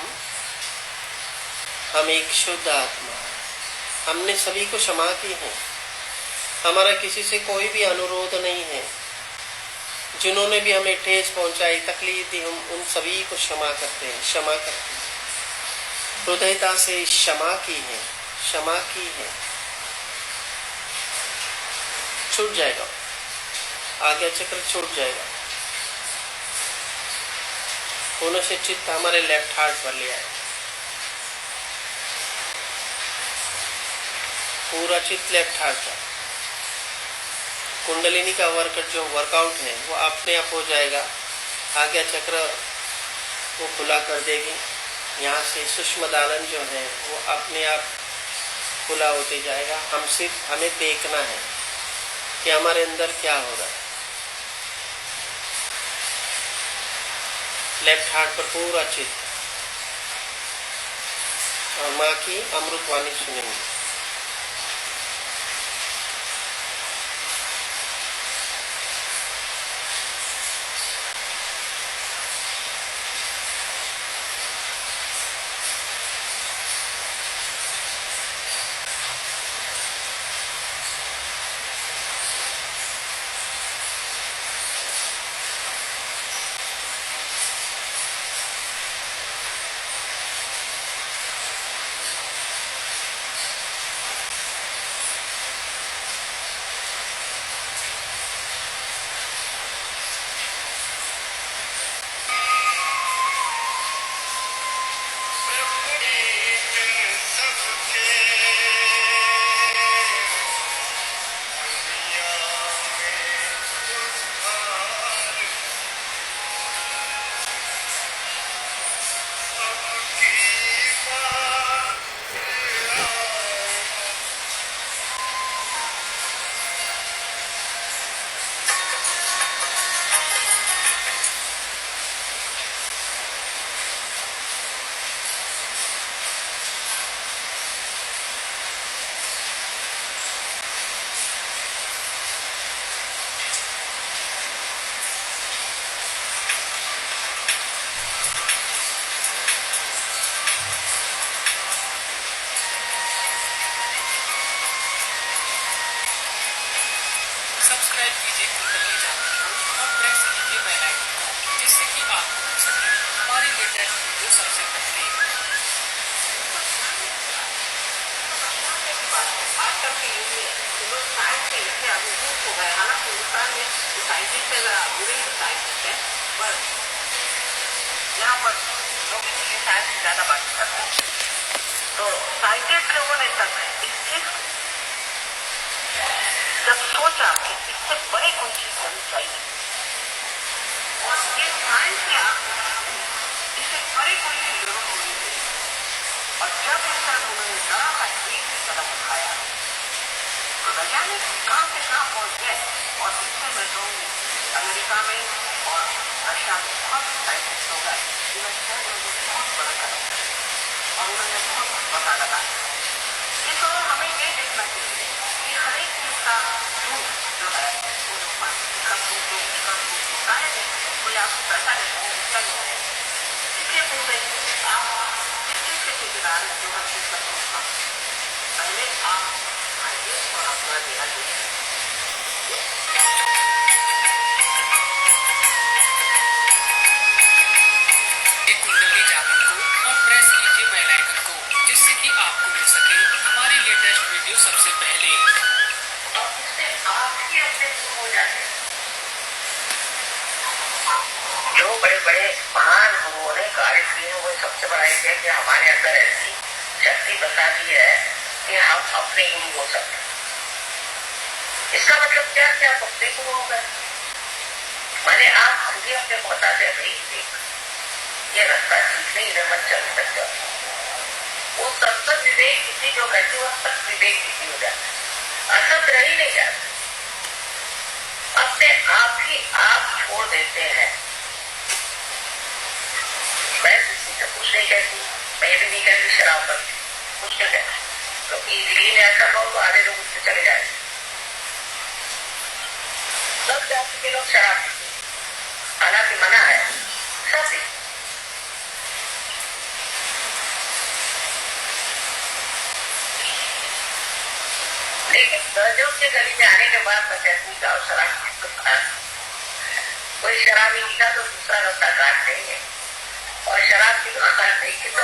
हम एक शुद्ध आत्मा, हमने सभी को क्षमा की है, हमारा किसी से कोई भी अनुरोध नहीं है। जिन्होंने भी हमें ठेस पहुंचाई, तकलीफ दी, हम उन सभी को क्षमा करते हैं, क्षमा करते हैं, हृदयता से क्षमा की है, क्षमा की है। छूट जाएगा, आज्ञा चक्र छूट जाएगा। पुनः से चित्त हमारे लेफ्ट हार्ट पर ले आए, पूरा चित्त लेफ्ट हार्ट पर। कुंडलिनी का जो वर्कआउट है वो अपने आप हो जाएगा। आज्ञा चक्र वो खुला कर देगी, यहाँ से सूक्ष्म दालन जो है वो अपने आप खुला होते जाएगा। हम सिर्फ हमें देखना है कि हमारे अंदर क्या हो रहा है। लेफ्ट हार्ट पर पूरा चित्त और माँ की अमृतवाणी सुनेंगे। सब्सक्राइब कीजिए कुंडली जादू को और प्रेस कीजिए बेल आइकन को, जिससे कि आपको मिल सके हमारी लेटेस्ट वीडियो सबसे पहले। आजकल के युग में लोग साइंस के इतने अभिभूत हो गए, हालांकि हिंदुस्तान में साइंटिस्ट बुरे साइंटिस्ट है, पर यहाँ पर लोग इसलिए साइंस की ज्यादा बात करते हैं। तो साइंटिस्ट लोगों ने तब इस चीज जब सोचा कि इससे बड़ी कोई चीज होनी चाहिए और ये साइंस क्या इससे बड़ी कोई चीज जरूर होनी चाहिए, और जब इस तरह उन्होंने बड़ा का एक भी कदम उठाया तो वैज्ञानिक कहाँ से कहाँ पहुंच गए। और इससे मैं कहूँगी अमेरिका में और रशिया में बहुत साइंटिस्ट हो गए जिन्होंने बहुत बड़ा कदम और उन्होंने बहुत पता लगाया। इस और हमें ये देखना चाहिए कि हर एक चीज का जो है सारे कोई आपको पैसा देता है उसका नहीं है, इसलिए पूछे आप किस चीज के ठेकेदार जो हर चीज का होगा, पहले आप आइए और अपना देना चाहिए। कुंडली जादू को और प्रेस कीजिए बेल आइकन को, जिससे कि आपको मिल सके हमारी लेटेस्ट वीडियो सबसे पहले। इससे आप ही अपने हो जाते हैं। जो बड़े बड़े महान गुरुओं ने कार्य किए वो सबसे बड़ा ये है कि हमारे अंदर ऐसी शक्ति बता दी है कि हम अपने गुरु हो सकते हैं। इसका मतलब क्या कि आप अपने गुरु हो गए, मैंने आप खुद ही अपने बताते हैं भाई ये रास्ता ठीक नहीं है, मत चल सकते। वो सत्संग विवेक किसी जो कहती है सत विवेक किसी हो जाता है, असत रह ही नहीं जाता, अपने आप ही आप छोड़ देते हैं। मैं किसी से कुछ नहीं कहती, मैं भी नहीं कहती शराब पर कुछ नहीं कहती, क्योंकि इजली में ऐसा कहो तो आधे लोग उससे चले जाए। सब जाति के लोग शराब पीते, हालांकि मना है सब। लेकिन दर्जों के गली में आने के बाद मैं कहती जाओ शराब, कोई शराबी पीता तो दूसरा रास्ता काट देंगे, और शराब की दुकान नहीं की तो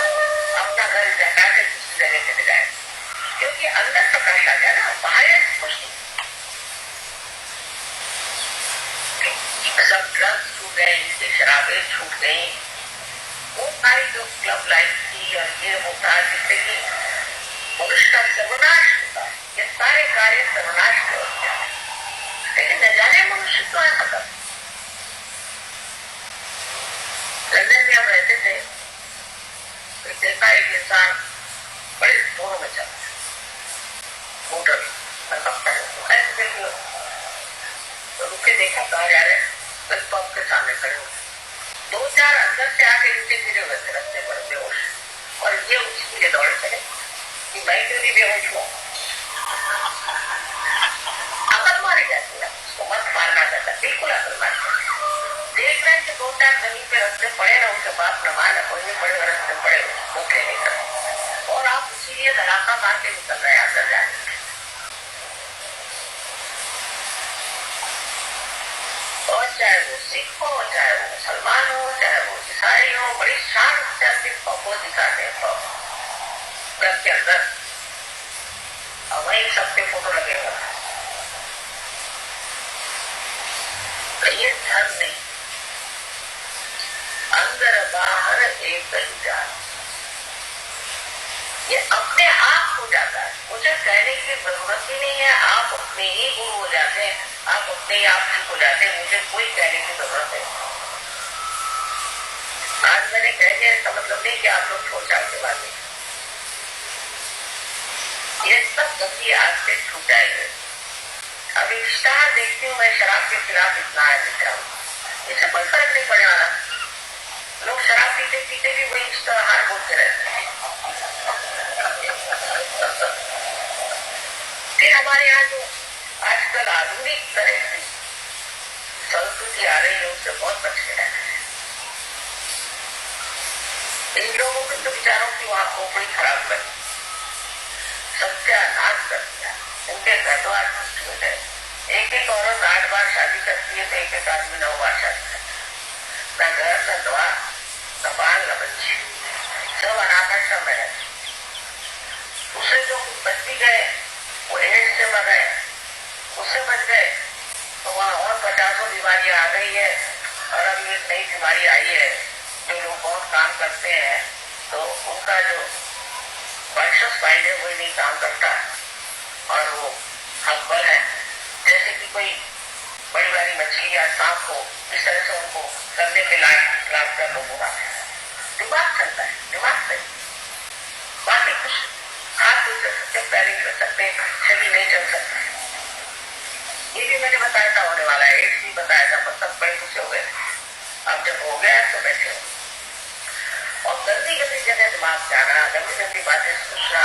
अपना घर जगा के दूसरी जगह चले जाए, क्योंकि अंदर प्रकाश आ गया ना, बाहर कुछ नहीं। सब ड्रग्स छूट गए, इनकी शराबें छूट गई, वो सारी जो क्लब लाइफ थी और ये होता है जिससे कि मनुष्य का सर्वनाश होता है, ये सारे कार्य सर्वनाश के होते हैं। लेकिन न जाने मनुष्य तो है खत्म। लंदन में हम रहते थे तो देखा एक इंसान बड़े जोरों में चल मोटर तो रुके, देखा कहा जा रहे बस पंप के सामने खड़े हो, दो चार अंदर से आके नीचे गिरे हुए थे रस्ते पर बेहोश, और ये उसके लिए दौड़ चले कि मैं क्यों नहीं बेहोश हुआ। अकल मारी जाती है, उसको मत मारना चाहता, बिल्कुल अकल मारी जाती। देख रहे हैं कि दो चार जमीन पे रस्ते पड़े ना, उनके बाप न मान कोई बड़े रस्ते पड़े भूखे नहीं कर, और आप इसीलिए धड़ाका मार के निकल रहे हैं अंदर जाने। और चाहे वो सिख हो, चाहे वो मुसलमान हो, चाहे वो ईसाई हो, बड़ी शान से अपने को दिखाते हैं घर के अंदर, और वही सबके फोटो लगे हुए हैं। तो ये धर्म नहीं, अंदर बाहर एक ही जान, ये अपने आप हो जाता है। मुझे कहने की जरूरत ही नहीं है, आप अपने ही गुरु हो जाते हैं, आप अपने ही आप ठीक हो जाते हैं, मुझे कोई कहने की जरूरत नहीं। आज मैंने कह दिया इसका मतलब नहीं कि आप लोग छोड़ जाने बाद में ये सब गति आज से छूट जाएंगे। अब इश्तार देखती हूँ मैं शराब के खिलाफ इतना है लिख रहा हूँ, इससे कोई फर्क नहीं पड़ने वाला। लोग शराब पीते पीते भी वही इश्तार बोलते रहते हैं। फिर हमारे यहाँ जो आजकल आधुनिक तरह की संस्कृति आ रही है उससे बहुत बचने रहना है। इन लोगों के तो विचारों की वहां खोपड़ी खराब कर, सत्यानाश कर दिया, उनके घर द्वार नष्ट हो गए। एक एक औरत 8 बार शादी करती है तो एक आदमी 9 बार शादी करता है। न घर, न द्वार, न बाल, न बच्चे, सब अनाथ आश्रम में रहते। उससे जो बच भी गए वो एड्स से मर गए, उससे बच गए तो वहाँ और 50 बीमारियां आ गई है। और अभी एक नई बीमारी आई है, जो लोग बहुत काम करते हैं तो उनका जो वर्षस फाइल है वही नहीं काम करता और वो हम्बल है, जैसे कि कोई बड़ी बड़ी मछली या सांप को इस तरह से उनको करने के लायक कर लोगों का दिमाग चलता है, दिमाग से बाकी कुछ हाथ नहीं चल सकते, पैर नहीं चल सकते, शरीर नहीं चल सकता। ये भी मैंने बताया था होने वाला है, एक भी बताया था, मतलब बड़े कुछ हो गए। अब जब हो गया तो बैठे और गंदी गंदी जगह दिमाग जाना, गंदी गंदी बातें सोचना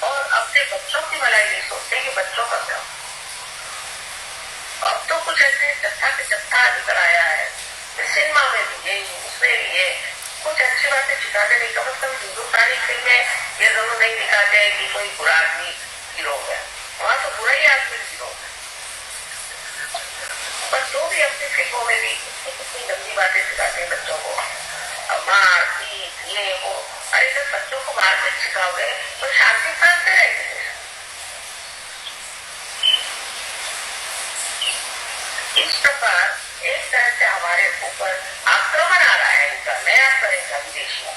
और अपने बच्चों की भलाई नहीं सोचते कि बच्चों का क्या। अब तो कुछ ऐसे जत्था के जत्था निकल आया है, सिनेमा में भी ये, उसमें भी ये, कुछ अच्छी बातें सिखाते नहीं। कम से कम हिंदुस्तानी फिल्म में ये दोनों नहीं दिखाते हैं कि कोई बुरा आदमी हीरो है, वहां तो बुरा ही आदमी हीरो है। पर तो भी अपनी फिल्मों में भी कितनी गंदी बातें सिखाते हैं बच्चों को, मार पीट ये वो। अरे जब बच्चों को मारपीट सिखाओगे तो शांति कहां से रहेगी? इस प्रकार एक तरह से हमारे ऊपर आक्रमण आ रहा है इनका, नया तरह का विदेश में।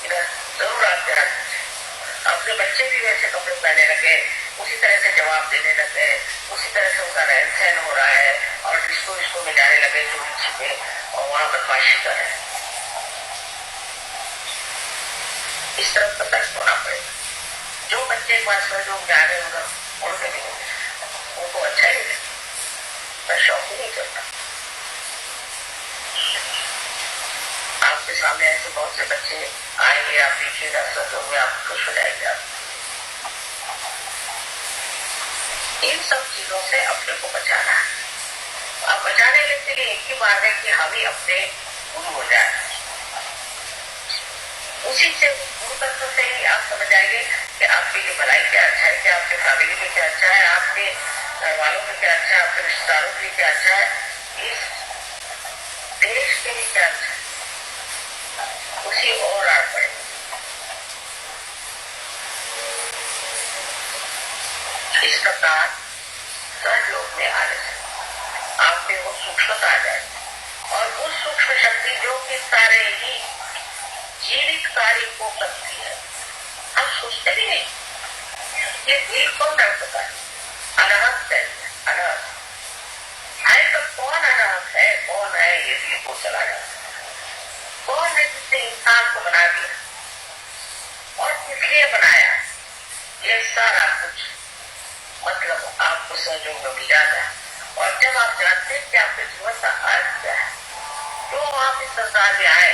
इधर जरूर आप ध्यान दीजिए, अपने बच्चे भी वैसे कपड़े पहने लगे, उसी तरह से जवाब देने लगे, उसी तरह से उनका रहन सहन हो रहा है और डिस्को में जाने लगे चोरी छिपे और वहां बदमाशी कर रहे हैं। इस तरफ सतर्क होना पड़ेगा। जो बच्चे के पास जो जा रहे होगा उनके भी उनको अच्छा ही लगेगा, मैं शौक ही नहीं करता। आपके सामने ऐसे बहुत से बच्चे आएंगे, आप देखिएगा सत्संग में आप खुश हो जाएंगे। इन सब चीजों से अपने को बचाना है। आप बचाने के लिए एक ही बात है कि हम ही अपने गुरु हो जाए। उसी से गुरु तत्व से ही आप समझ जाएंगे कि आपके लिए भलाई क्या अच्छा है, कि आपके फैमिली में क्या अच्छा है, आपके घर वालों में क्या अच्छा है, आपके रिश्तेदारों के लिए क्या अच्छा है, इस देश के लिए क्या अच्छा है, उसी और आड़ पड़े। इस प्रकार सर लोग में आने से आप में वो सूक्ष्मता आ जाए और उस सूक्ष्म शक्ति जो कि सारे ही जीवित कार्य को करती है, हम सोचते भी नहीं। ये दिल कौन कर सकता है? अनहत है, अनहत है तो कौन अनहत है, कौन है ये दिल को चला जाता है? कौन है जिसने इंसान को बना दिया और किसलिए बनाया? ये सारा कुछ मतलब आपको सहयोग में मिल जाता है। और जब आप जानते हैं कि आपके जीवन का अर्थ क्या है, क्यों आप इस संसार में आए,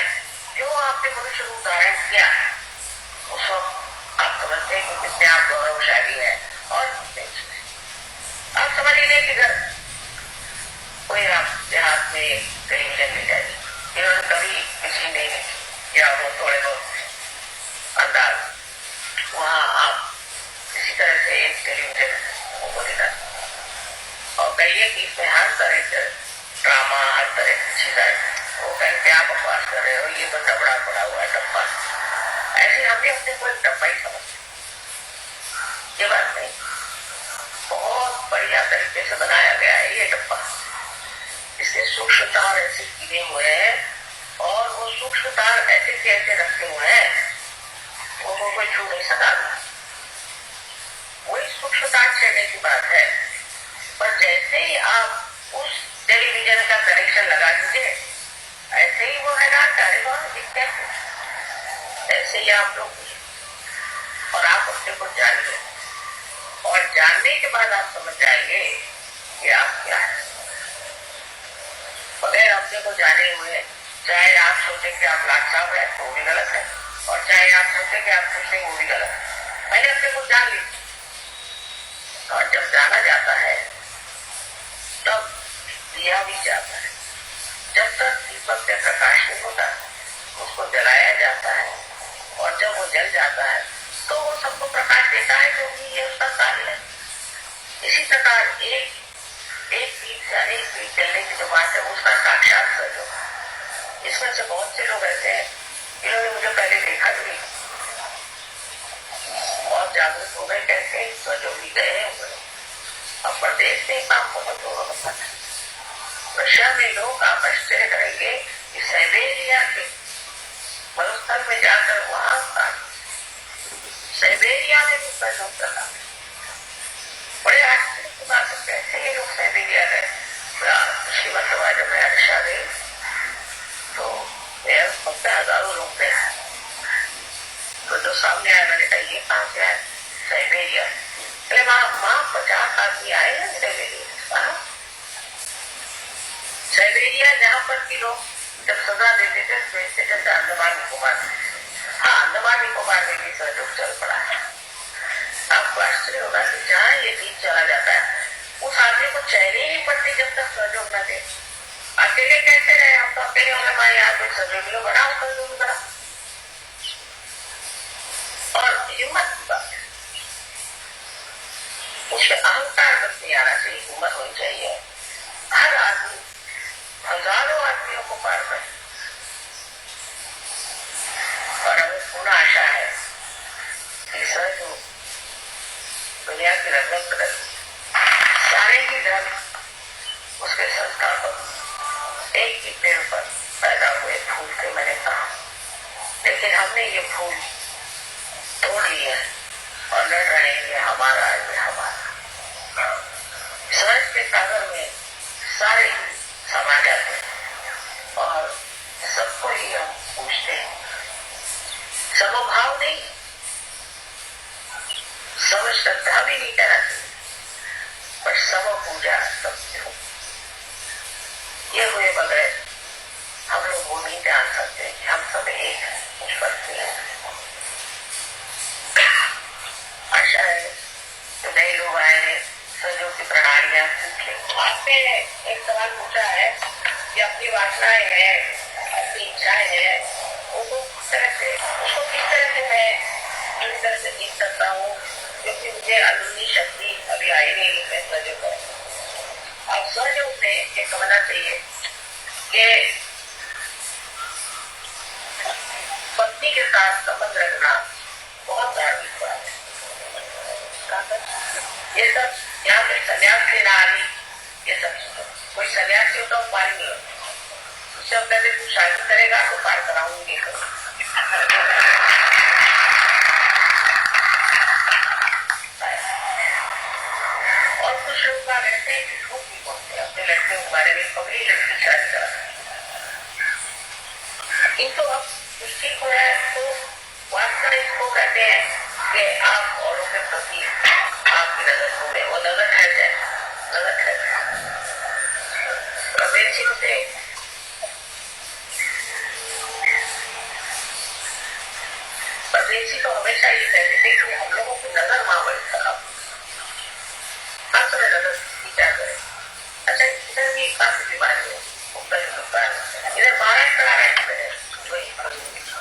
क्यों आपने मनुष्य रूप धारण किया, उस वक्त आप समझते हैं कि कितने आप गौरवशाली है। और आप समझ लीजिए कि अगर कोई आपके हाथ में टेलीविजन मिल जाएगी, इन्होंने कभी किसी ने या वो थोड़े बहुत अंदाज, वहां आप किसी तरह से एक टेलीविजन को दिखा और कहिए कि इसमें हर तरह के ड्रामा, हर तरह की चीजें, वो कहें क्या बकवास कर रहे हो, ये तो डबड़ा पड़ा हुआ है डब्बा। ऐसे हमने अपने को एक डब्बा ही समझ, ये बात नहीं, बहुत बढ़िया तरीके से बनाया गया है ये डब्बा। इसके सूक्ष्म तार ऐसे गिरे हुए हैं और वो सूक्ष्म तार ऐसे के ऐसे रखे हुए हैं, वो कोई छू नहीं सका। वही सूक्ष्म तार छेड़ने की बात है। पर जैसे ही आप उस टेलीविजन का कनेक्शन लगा दीजिए, ऐसे ही वो हैरान कार्यक्रम दिखते हैं, ऐसे ही आप लोग और आप अपने को जानिए और जानने के बाद आप समझ जाएंगे कि आप क्या है। बगैर अपने को जाने हुए चाहे आप सोचे कि आप लाट साहब है वो भी गलत है, और चाहे आप सोचे कि आप खुश नहीं वो भी गलत है। पहले अपने को जान लीजिए और जब जाना जाता है तब दिया भी जाता है। जब तक दीपक से प्रकाश नहीं होता उसको जलाया जाता है और जब वो जल जाता है तो वो सबको प्रकाश देता है, क्योंकि ये उसका कार्य है। इसी प्रकार एक पीठ से अनेक पीठ चलने की जो बात है उसका साक्षात सहयोग। इसमें से बहुत से लोग ऐसे हैं जिन्होंने मुझे पहले देखा भी नहीं और जागरूक हो गए, कैसे सहयोग भी गए हुए। अब प्रदेश में काम बहुत होगा पता है। रशिया में लोग आप आश्चर्य करेंगे कि साइबेरिया के मरुस्थल में जाकर वहां का साइबेरिया में भी सहयोग चला। बड़े आश्चर्य की बात है, कैसे ये लोग साइबेरिया गए। श्रीमद समाज में रशिया गए तो हजारों लोग थे। तो जो सामने आया मैंने कहा ये कहाँ से आया, साइबेरिया। अरे वहां 50 आदमी आए हैं साइबेरिया। साइबेरिया जहाँ पर भी लोग जब सजा देते थे वैसे जैसे अंडमान निकोबार। हाँ, अंडमान निकोबार में भी सहयोग चल पड़ा है। आपको आश्चर्य होगा कि जहाँ ये बीच चला जाता है उस आदमी को चैन ही नहीं पड़ती जब तक सहयोग न दे। अकेले कैसे रहे, हम तो अकेले होंगे भाई, यहाँ कोई सहयोगी बना सहयोगी बना। और हिम्मत की बात है, उसमें अहंकार बस नहीं आना चाहिए, हिम्मत होनी चाहिए। हर आदमी हजारों आदमियों को पार कर। और हमें पूर्ण आशा है कि सहयोग दुनिया की रगत बदल सारे ही धर्म उसके संस्थापक एक ही पेड़ पर पैदा हुए फूल थे मैंने कहा, लेकिन हमने ये फूल तोड़ लिए और लड़ रहे हैं हमारा ये हमारा। सहज के सागर में सारे ही समा जाते हैं और सबको ही हम पूछते हैं। समभाव नहीं, सम श्रद्धा भी नहीं करना चाहिए, पर सम पूजा सबसे हो। ये हुए बगैर हम लोग वो नहीं जान सकते कि हम सब एक हैं, कुछ फर्क नहीं है। आशा है जो नए लोग आए हैं सहयोग की प्रणालियां सीखे। आपने एक सवाल पूछा है कि अपनी वासनाएं हैं, अपनी इच्छाएं हैं, उसको किस तरह से मैं पूरी तरह से जीत सकता हूँ, क्योंकि मुझे अंदरूनी शक्ति अभी आई नहीं। मैं सहयोग करूँ। अब सहयोग में ये समझना चाहिए कि पत्नी के साथ संबंध रखना बहुत धार्मिक बात है। ये सब यहाँ पे संन्यास लेना आदि ये सब कोई सन्यासी होता तो पार नहीं होता। उससे पहले तू शादी करेगा तो पार कराऊंगी करूँ। और कुछ लोग रहते हैं कि झूठ नहीं बोलते अपने लड़के के बारे में, कभी लड़की शादी करा। किंतु अब कुछ ठीक हो रहा है तो वास्तव इसको कहते हैं कि आप औरों के प्रति आपकी नजर हो, वो नजर है जाए, नजर है। प्रवेशियों से परदेशी तो हमेशा ये कहते थे कि हम लोगों की नजर मां बड़ी खराब, हर समय नजर की क्या करे। अच्छा, इधर भी काफी बीमारी है, उत्तर हिंदुस्तान इधर महाराष्ट्र में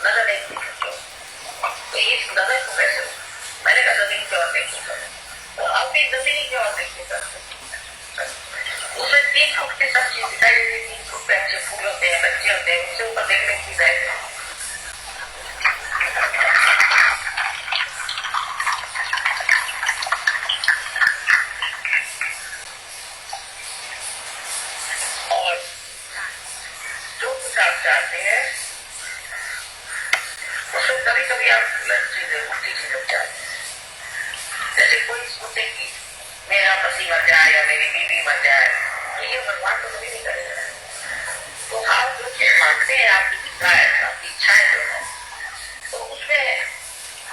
नजर नहीं की सकते। तो इस नजर को कैसे, मैंने कहा जमीन की ओर देखी कर, तो आप भी जमीन की ओर देखी कर। उसमें 3 फुट के सब चीज दिखाई देती, 3 फुट पे अच्छे फूल होते हैं, बच्चे होते हैं, उससे ऊपर देखने की जाए। और जो कुछ आप चाहते हैं उसमें कभी कभी आप गलत चीजें, उल्टी चीजें चाहते हैं। जैसे कोई सोचे कि मेरा पति मर जाए या मेरी बीवी मर जाए, तो ये भगवान तो कभी नहीं करेगा। तो आप जो चीज मानते हैं, आपकी इच्छाएं जो है, तो उसमें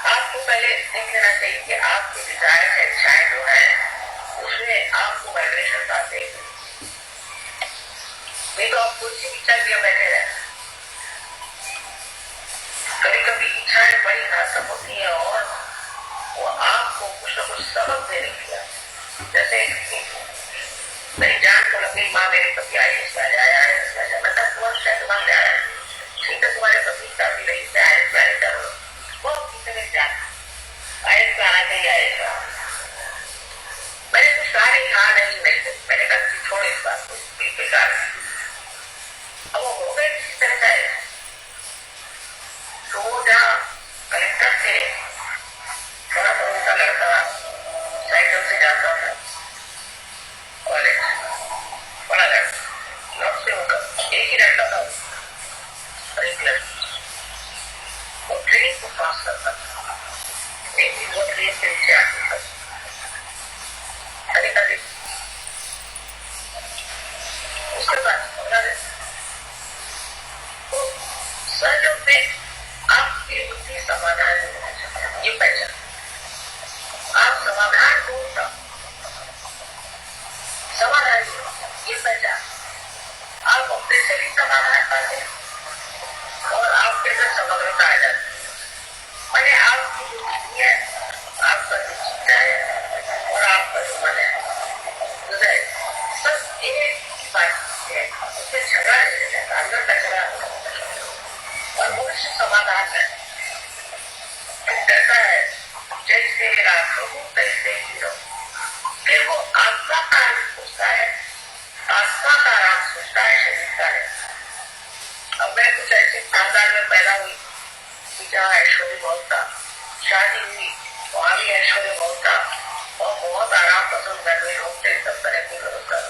आपको पहले देख लेना चाहिए कि आपकी डिजायर है, इच्छाएं जो है, उसमें आपको वाइब्रेशन आते हैं। नहीं तो आप कुछ इच्छा लिए बैठे रहे। कभी कभी इच्छाएं बड़ी घातक होती है और वो आपको कुछ न कुछ सबक देने की, जैसे मेरी जान को लगी माँ मेरे पति आईएएस में आया है, मतलब तुम्हारा शायद तुम्हारा जा रहा है, ठीक है, तुम्हारे पति का भी रही से आईएएस में आया करो, बहुत कितने जान आईएएस में आना चाहिए, आईएएस में मैंने कुछ कहा समाधान ये पहचान आप अपने से भी समाधान पाते हैं और आपके अंदर समग्रता आ जाती है। मैंने आपकी जो बुद्धि है, आपका जो चिंता है और आपका जो मन है, हृदय, सब एक ही बात है, उसमें झगड़ा नहीं रहता, अंदर का झगड़ा और मनुष्य समाधान है। कहता है जैसे राखो तैसे ही रहो। फिर वो आत्मा का राग सोचता है, आत्मा का राग सोचता है, शरीर का है। अब मैं कुछ ऐसे खानदान में पैदा हुई जहाँ ऐश्वर्य बहुत था, शादी हुई वहाँ भी ऐश्वर्य बहुत था और बहुत आराम पसंद करने लोग थे, सब तरह की व्यवस्था।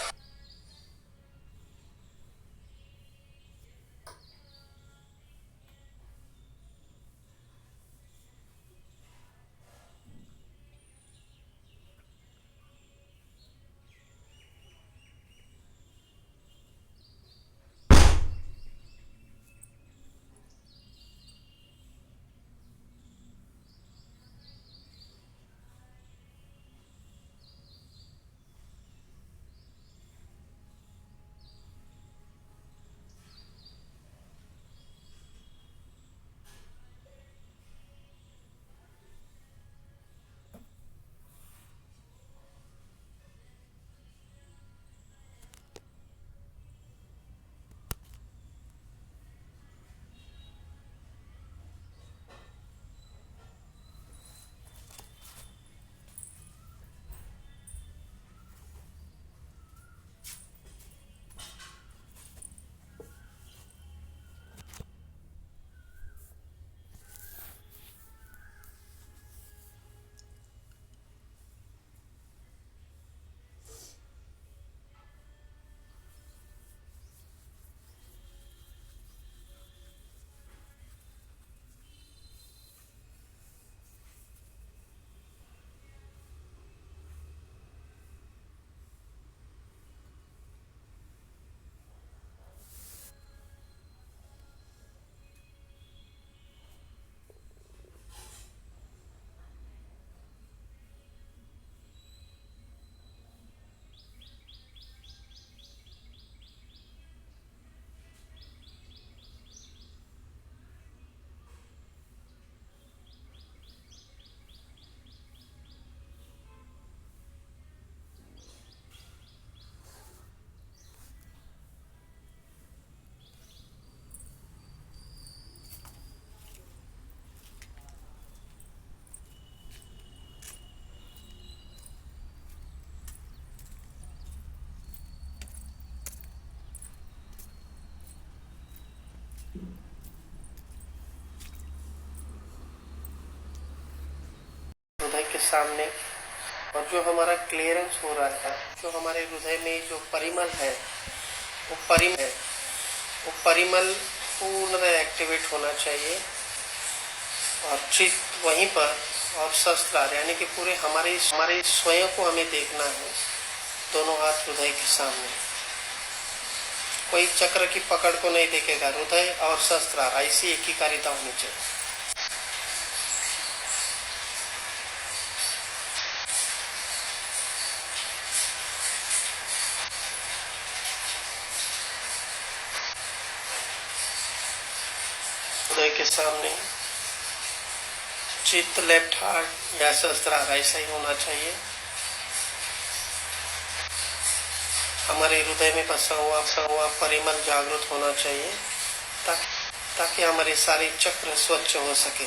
हृदय के सामने और जो हमारा क्लियरेंस हो रहा था, जो हमारे हृदय में जो परिमल है वो परिमल पूर्णतः एक्टिवेट होना चाहिए और चित्त वहीं पर और शस्त्रार यानी कि पूरे हमारे स्वयं को हमें देखना है। दोनों हाथ हृदय के सामने, कोई चक्र की पकड़ को नहीं देखेगा, हृदय और शस्त्रार ऐसी एक ही कारिता होनी चाहिए। हृदय के सामने चित्त लेफ्ट हार्ट या शस्त्रार ऐसा ही होना चाहिए। हमारे हृदय में बसा हुआ परिमल जागृत होना चाहिए ताकि हमारे सारे चक्र स्वच्छ हो सके।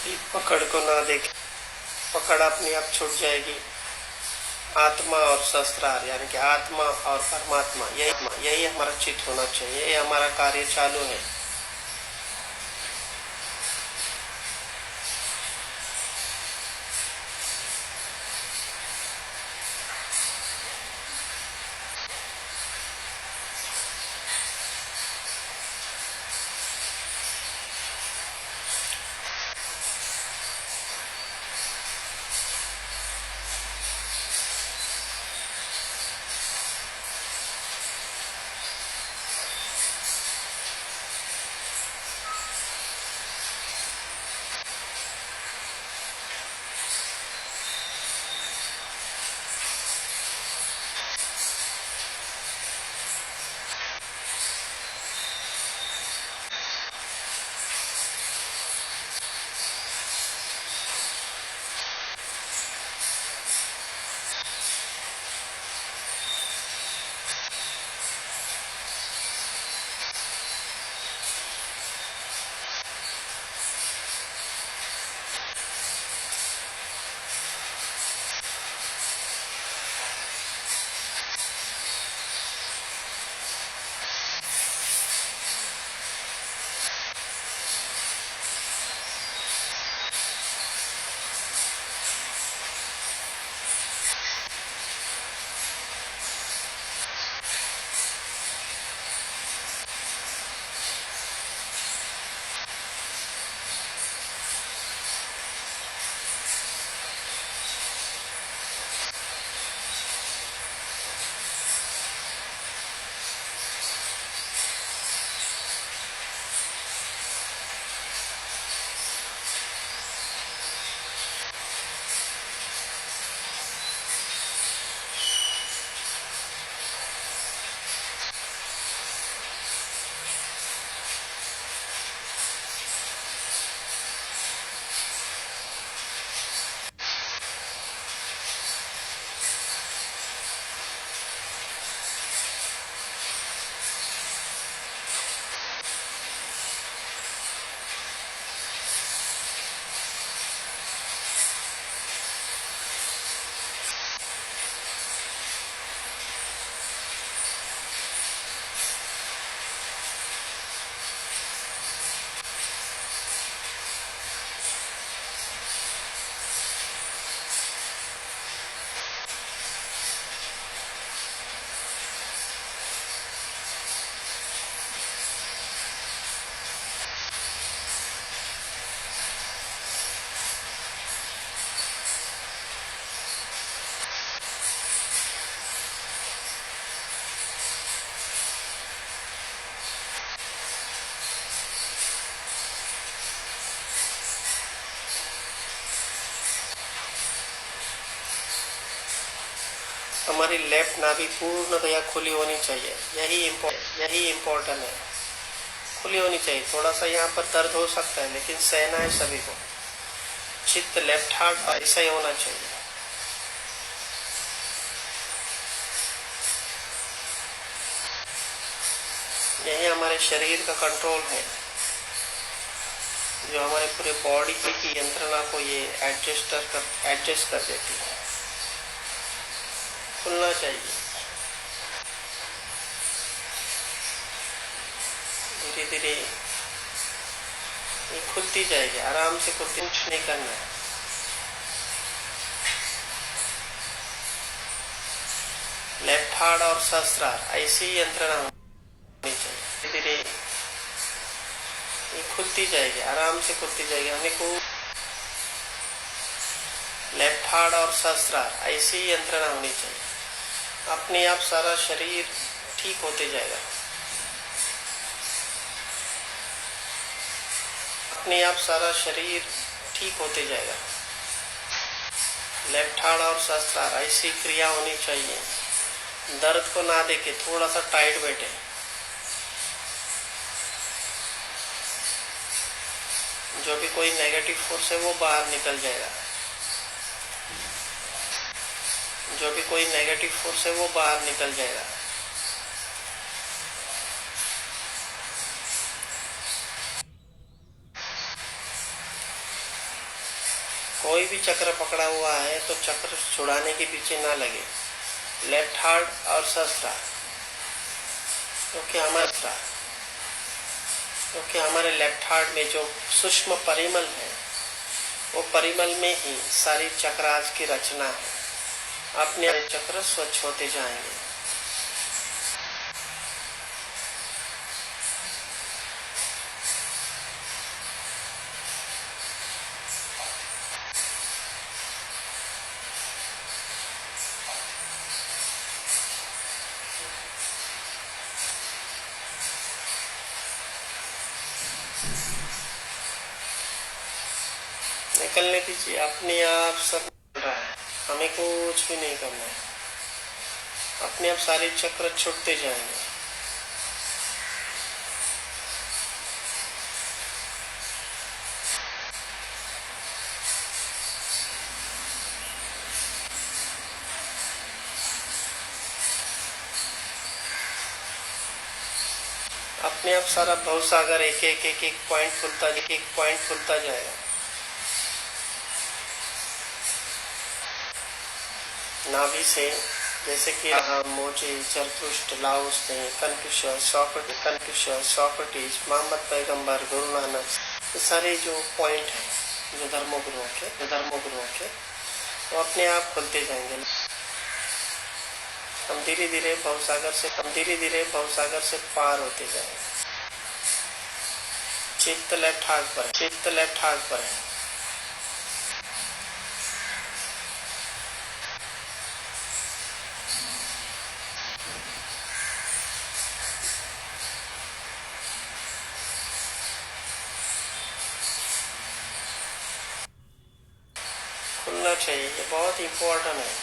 पकड़ को ना देखें, पकड़ अपने आप छूट जाएगी। आत्मा और शस्त्रार यानी कि आत्मा और परमात्मा, यही हमारा चित्त होना चाहिए, यही हमारा कार्य चालू है। हमारी लेफ्ट नाभि पूर्णतया खुली होनी चाहिए, यही इम्पोर्टेंट है, खुली होनी चाहिए। थोड़ा सा यहाँ पर दर्द हो सकता है लेकिन सहना है सभी को। चित्त लेफ्ट हार्ट ऐसा ही होना चाहिए। यही हमारे शरीर का कंट्रोल है, जो हमारे पूरे बॉडी की यंत्रणा को ये एडजस्ट कर देती है। खुलना चाहिए, धीरे धीरे ये खुलती जाएगी, आराम से कुछ नहीं करना है। लेफ्ट हार्ट और सहस्त्रार ऐसी यंत्रणा होनी चाहिए। धीरे धीरे ये खुलती जाएगी, आराम से खुलती जाएगी। हमें को लेफ्ट हार्ट और सहस्त्रार ऐसी यंत्रणा होनी चाहिए। अपने आप सारा शरीर ठीक होते जाएगा, अपने आप सारा शरीर ठीक होते जाएगा। लेफ्ट हार्ट और सहस्त्रार ऐसी क्रिया होनी चाहिए। दर्द को ना देके थोड़ा सा टाइट बैठे, जो भी कोई नेगेटिव फोर्स है वो बाहर निकल जाएगा, जो भी कोई नेगेटिव फोर्स है वो बाहर निकल जाएगा। भी चक्र पकड़ा हुआ है तो चक्र छुड़ाने के पीछे ना लगे। लेफ्ट हार्ट और सहस्त्रार, क्योंकि हमारे लेफ्ट हार्ट में जो सूक्ष्म परिमल है, वो परिमल में ही सारी चक्रास की रचना है। अपने चक्र स्वच्छ होते जाएंगे। निकलने दीजिए, अपने आप सब रहा है, हमें कुछ भी नहीं करना है। अपने आप सारे चक्र छूटते जाएंगे। अपने आप सारा भवसागर एक एक पॉइंट खुलता जाएगा। नाभि से जैसे कि मोजे, जरतुष्ट, लाओत्से, कन्फ्यूशियस, सोक्रेटिस, मोहम्मद पैगंबर, गुरु नानक, ये सारे जो पॉइंट हैं जो धर्मगुरुओं के वो अपने आप खुलते जाएंगे। हम धीरे धीरे भवसागर से पार होते जाएंगे। चित्त लेफ्ट हार्ट पर है। खुलना चाहिए, ये बहुत इम्पोर्टेंट है।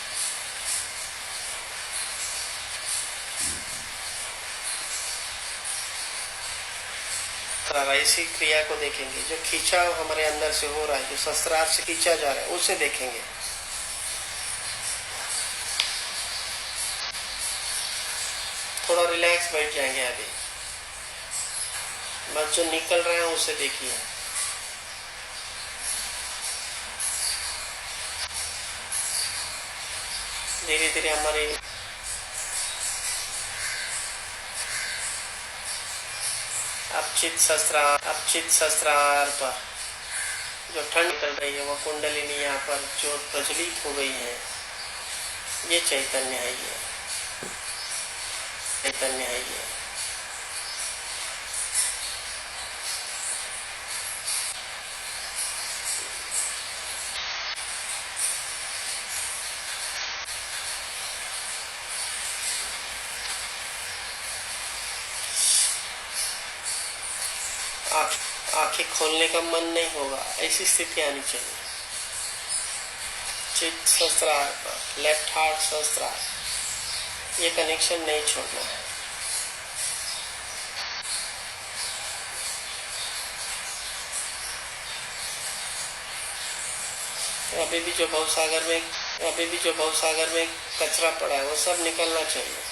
इसी क्रिया को देखेंगे, जो खींचाव हमारे अंदर से हो रहा है, जो शस्त्रार से खींचा जा रहा है, उसे देखेंगे। थोड़ा रिलैक्स बैठ जाएंगे अभी। बस जो निकल रहे हैं उसे देखिए। धीरे धीरे हमारी अब चित्त शस्त्रार पर जो ठंड निकल रही है, वो कुंडलिनी यहाँ पर जो प्रज्वलित हो गई है, ये चैतन्य है। ये आंखें खोलने का मन नहीं होगा, ऐसी स्थिति आनी चाहिए। चित्त सहस्त्रार पर, लेफ्ट हार्ट सहस्त्रार, ये कनेक्शन नहीं छोड़ना है। अभी भी जो भवसागर में कचरा पड़ा है, वो सब निकलना चाहिए।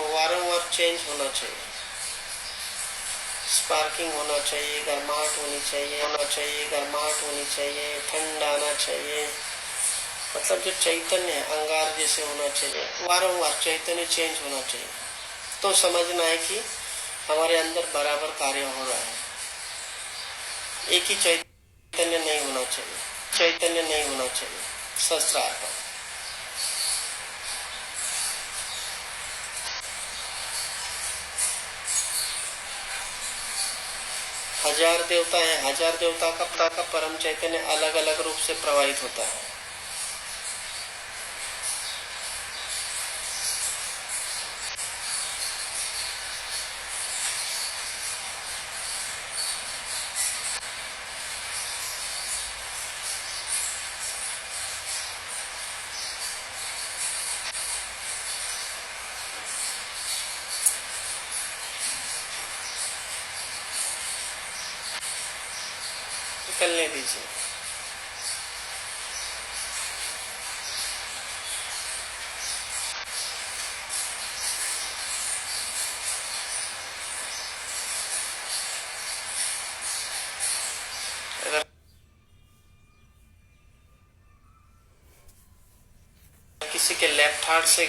वारंवार चेंज होना चाहिए, स्पार्किंग होना चाहिए, गर्माहट होनी चाहिए, ठंड आना चाहिए। मतलब जो चैतन्य है, अंगार जैसे होना चाहिए। वारंवार चैतन्य चेंज होना चाहिए, तो समझना है कि हमारे अंदर बराबर कार्य हो रहा है। एक ही चैतन्य नहीं होना चाहिए। शस्त्रार पर हजार देवता है, हजार देवता का परम चैतन्य अलग अलग रूप से प्रवाहित होता है। निकलने दीजिए। किसी के लेफ्ट हार्ट से